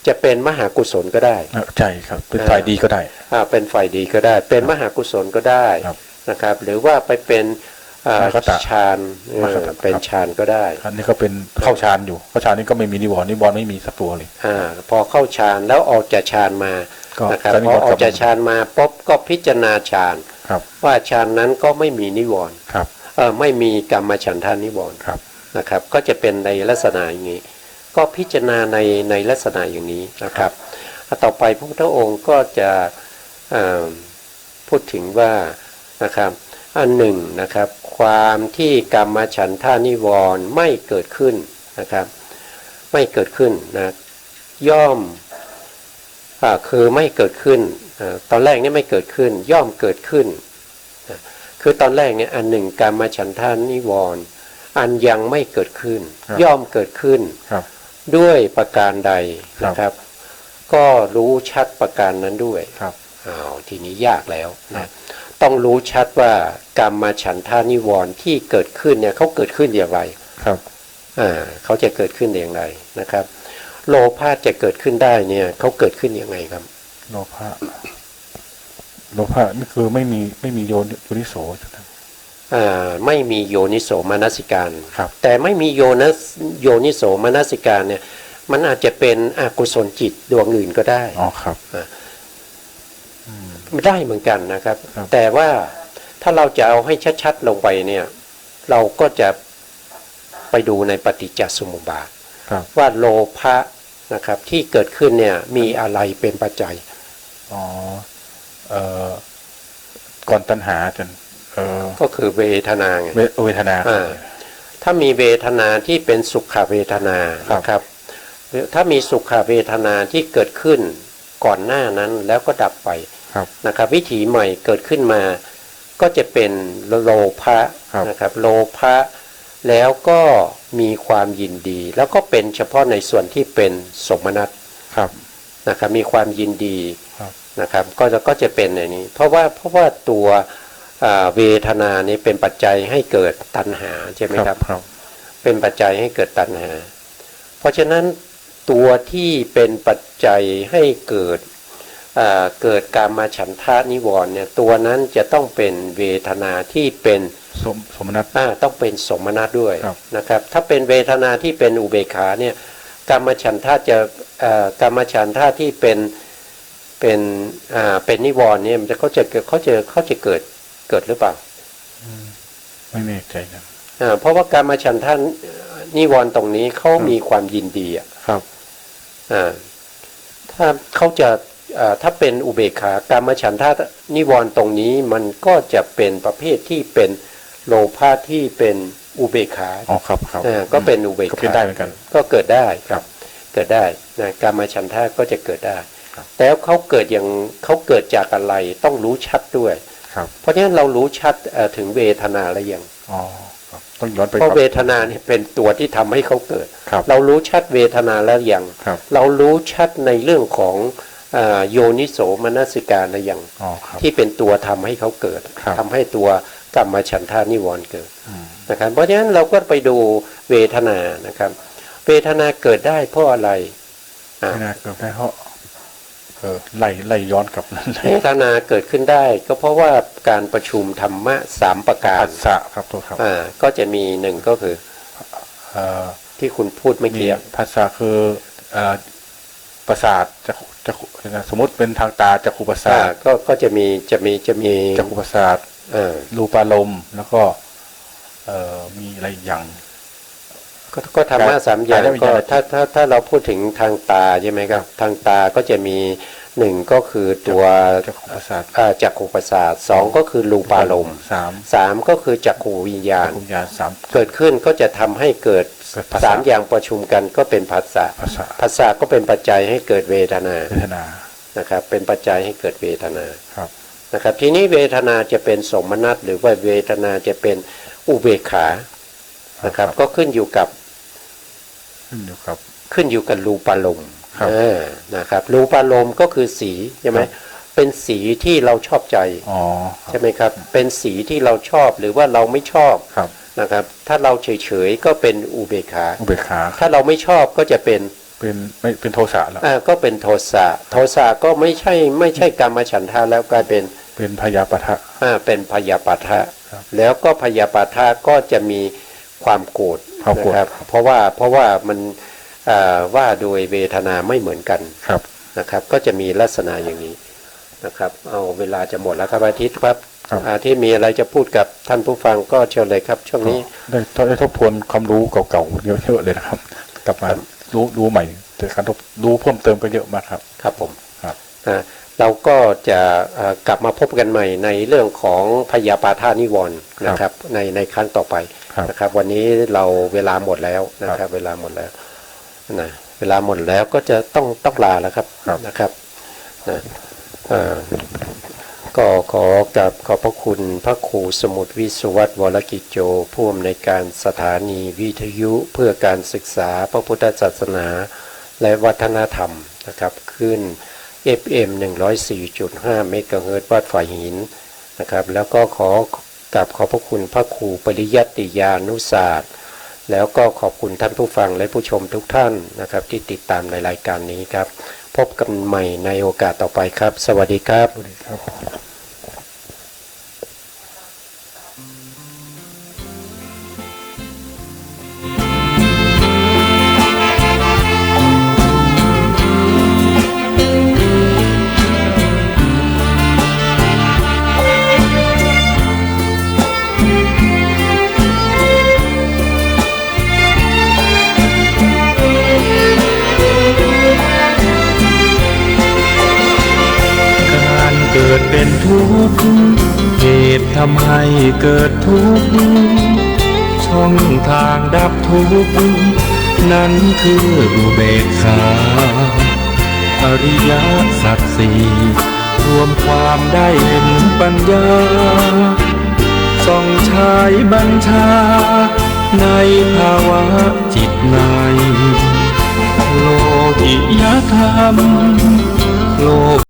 จะเป็นมหากุศลก็ได้ ใช่ครับเป็นฝ่ายดีก็ได้ เป็นฝ่ายดีก็ได้ เป็นมหากุศลก็ได้ ครับ นะครับหรือว่าไปเป็นมคตะ ฌานมคตะ เป็นฌานก็ได้ อันนี้ก็เป็นเข้าฌานอยู่เข้าฌานนี่ก็ไม่มีนิวรณ์นิวรณ์ไม่มีสักตัวเลย พอเข้าฌานแล้วออกจากฌานมา ก็ นะครับ จะนิ พ ว อ รณ์ ออกจากฌานมาปุ๊บก็พิจารณาฌาน ครับ ว่าฌานนั้นก็ไม่มีนิวรณ์ ครับ ไม่มีกรรมฉันทานิวรณ์ ครับ นะครับก็จะเป็นในลักษณะอย่างนี้ ก็พิจารณาในลักษณะอย่างนี้นะครับต่อไปพระพุทธองค์ก็จะพูดถึงว่านะครับอันหนึ่งนะครับความที่กรรมฉันทานิวรณ์ไม่เกิดขึ้นนะครับไม่เกิดขึ้นนะย่อมคือไม่เกิดขึ้นตอนแรกนี่ไม่เกิดขึ้นย่อมเกิดขึ้นคือตอนแรกเนี่ยอันหนึ่งกรรมฉันทานิวรณ์อันยังไม่เกิดขึ้น ครับ ย่อมเกิดขึ้น ครับ ด้วยประการใด ครับ นะครับ ก็รู้ชัดประการนั้นด้วย ครับ ทีนี้ยากแล้วนะต้องรู้ชัดว่ากรรมฉันทานิวรณ์ที่เกิดขึ้นเนี่ยเขาเกิดขึ้นอย่างไร ครับ เขาจะเกิดขึ้นอย่างไรนะครับ โลภะจะเกิดขึ้นได้เนี่ยเขาเกิดขึ้นยังไงครับ โลภะนี่คือไม่มีโยนิโสใช่ไหม ไม่มีโยนิโสมนสิการ ครับ แต่ไม่มีโยนิโสมนสิการเนี่ยมันอาจจะเป็นอกุศลจิตดวงอื่นก็ได้ อ๋อครับ ได้เหมือนกันนะครับ ครับ แต่ว่าถ้าเราจะเอาให้ชัดๆลงไปเนี่ยเราก็จะไปดูในปฏิจจสมุปบาท ครับ ว่าโลภะนะครับที่เกิดขึ้นเนี่ยมีอะไรเป็นปัจจัย อ๋อก่อนตัณหาจนก็คือเวทนาไง เวทนา ถ้ามีเวทนาที่เป็นสุขเวทนา ครับ นะครับถ้ามีสุขเวทนาที่เกิดขึ้นก่อนหน้านั้นแล้วก็ดับไป ครับ นะครับวิถีใหม่เกิดขึ้นมาก็จะเป็นโลภะ ครับ นะครับโลภะแล้วก็มีความยินดี แล้วก็เป็นเฉพาะในส่วนที่เป็นสมนัต ครับ นะครับมีความยินดี ครับ นะครับก็จะเป็นอย่างนี้เพราะว่าตัวเวทนานี้เป็นปัจจัยให้เกิดตัณหาใช่ไหมครับ ครับ เป็นปัจจัยให้เกิดตัณหา เพราะฉะนั้นตัวที่เป็นปัจจัยให้เกิดกามฉันทะนิวรณ์เนี่ยตัวนั้นจะต้องเป็นเวทนาที่เป็น สมนัต ต้องเป็นสมนัตด้วย ครับ นะครับถ้าเป็นเวทนาที่เป็นอุเบกขาเนี่ยกามฉันทะจะกามฉันทะที่เป็นนิวรณ์เนี่ยมันเขาจะเกิดหรือเปล่า ไม่แน่ใจนะ เพราะว่าการมาฉันท่านนิวรณ์ตรงนี้เขามีความยินดีอ่ะ ครับ ถ้าเขาจะถ้าเป็นอุเบกขาการมาฉันท่านิวรณ์ตรงนี้มันก็จะเป็นประเภทที่เป็นโลภะที่เป็นอุเบกขา อ๋อครับครับ ก็เป็นอุเบก ก็ ขา เป็นได้เหมือนกัน ก็เกิดได้ ครับ เกิดได้นะการมาฉันท่าก็จะเกิดได้ ครับ แต่เขาเกิดจากอะไรต้องรู้ชัดด้วย ครับ เพราะฉะนั้นเรารู้ชัดถึงเวทนาแล้วยัง อ๋อครับต้องย้อนไป เพราะเวทนาเนี่ยเป็นตัวที่ทำให้เขาเกิด ครับ เรารู้ชัดเวทนาแล้วยัง ครับ เรารู้ชัดในเรื่องของโยนิโสมนสิการแล้วยัง อ๋อครับ ที่เป็นตัวทำให้เขาเกิด ครับ ทำให้ตัวกรรมฉันทานิวรณ์เกิด อืม นะครับเพราะฉะนั้นเราก็ไปดูเวทนานะครับ เวทนาเกิดได้เพราะอะไร ไม่น่าเกิดได้เพราะไล่ย้อนกลับนั่นเล เวย ทนาเกิดขึ้นได้ก็เพราะว่าการประชุมธรรมะ3ประการ ผัสสะครับตัวครับ ก็จะมีหนึ่งก็คือ เอ่อ ที่คุณพูดเมื่อ มี กี้ ผัสสะคือประสาทจะสมมติเป็นทางตาจักขุประสาท ก็จะมี จักขุประสาทรูปารมณ์แล้วก็มีอะไรอีกอย่าง ก็ธรรมะสามอย่าง ได้วิญ ก็ ญาณ ถ้าเราพูดถึงทางตาใช่ไหมครับทางตาก็จะมีหนึ่งก็คือตัว จักขุประสาท จักขุประสาทสองก็คือรูปารมณ์ สาม ก็คือจักขูวิญญา จั ณ กขุวิญญาณสาม เกิดขึ้นก็จะทำให้เกิด ภาษา 3 อย่างประชุมกันก็เป็นผัสสะ ภาษา ผัสสะก็เป็นปัจจัยให้เกิดเวทนา เวทนา นะครับเป็นปัจจัยให้เกิดเวทนา ครับ นะครับทีนี้เวทนาจะเป็นสมนัตหรือว่าเวทนาจะเป็นอุเบกขานะครับก็ขึ้นอยู่กับรูปารมณ์ ครับ นะครับรูปารมณ์ก็คือสีใช่ไหม ครับ เป็นสีที่เราชอบใจ อ๋อ ใช่ไหมครับเป็นสีที่เราชอบหรือว่าเราไม่ชอบ ครับ นะครับถ้าเราเฉยๆก็เป็นอุเบกขา อุเบกขา ถ้าเราไม่ชอบก็จะเป็น เป็นโทสะแล้ว ก็เป็นโทสะโทสะก็ไม่ใช่กามฉันทะแล้วกลายเป็น เป็นพยาปะทะ เป็นพยาปาทะ ครับ แล้วก็พยาปาทะก็จะมีความโกรธ ความโกรธ นะครับเพราะว่ามันว่าโดยเวทนาไม่เหมือนกัน ครับ นะครับก็จะมีลักษณะอย่างนี้นะครับเอาเวลาจะหมดแล้วครับอาทิตย์ครับที่มีอะไรจะพูดกับท่านผู้ฟังก็เชิญเลยครับช่วงนี้ ได้ทบทวนความรู้เก่าๆเยอะๆเลยนะครับ กลับมารู้ใหม่แต่การรู้เพิ่มเติมก็เยอะมากครับ ครับผม ครับ เราก็จะกลับมาพบกันใหม่ในเรื่องของพยาปาทานิวรณ์นะครับในครั้งต่อไปนะครับวันนี้เราเวลาหมดแล้วนะครับเวลาหมดแล้วนะเวลาหมดแล้วก็จะต้องลาแล้วครับนะครับนะก็ขอกราบขอบพระคุณพระครูสมุทรวิศวัตรวรกิจโจผู้อำนวยการสถานีวิทยุเพื่อการศึกษาพระพุทธศาสนาและวัฒนธรรมนะครับขึ้น FM 104.5 เมกะเฮิรตซ์วัดฝ่ายหินนะครับแล้วก็ขอกราบขอบพระคุณพระครูปริยัติยานุศาสตร์แล้วก็ขอบคุณท่านผู้ฟังและผู้ชมทุกท่านนะครับที่ติดตามในรายการนี้ครับพบกันใหม่ในโอกาสต่อไปครับสวัสดีครับ การเกิดเป็นทุกข์เหตุทำให้เกิดทุกข์ช่องทางดับทุกข์นั้นคืออุเบกขาอริยสัจสี่รวมความได้เห็นปัญญาส่องฉายบัญชาในภาวะจิตในโลกิยธรรมโลก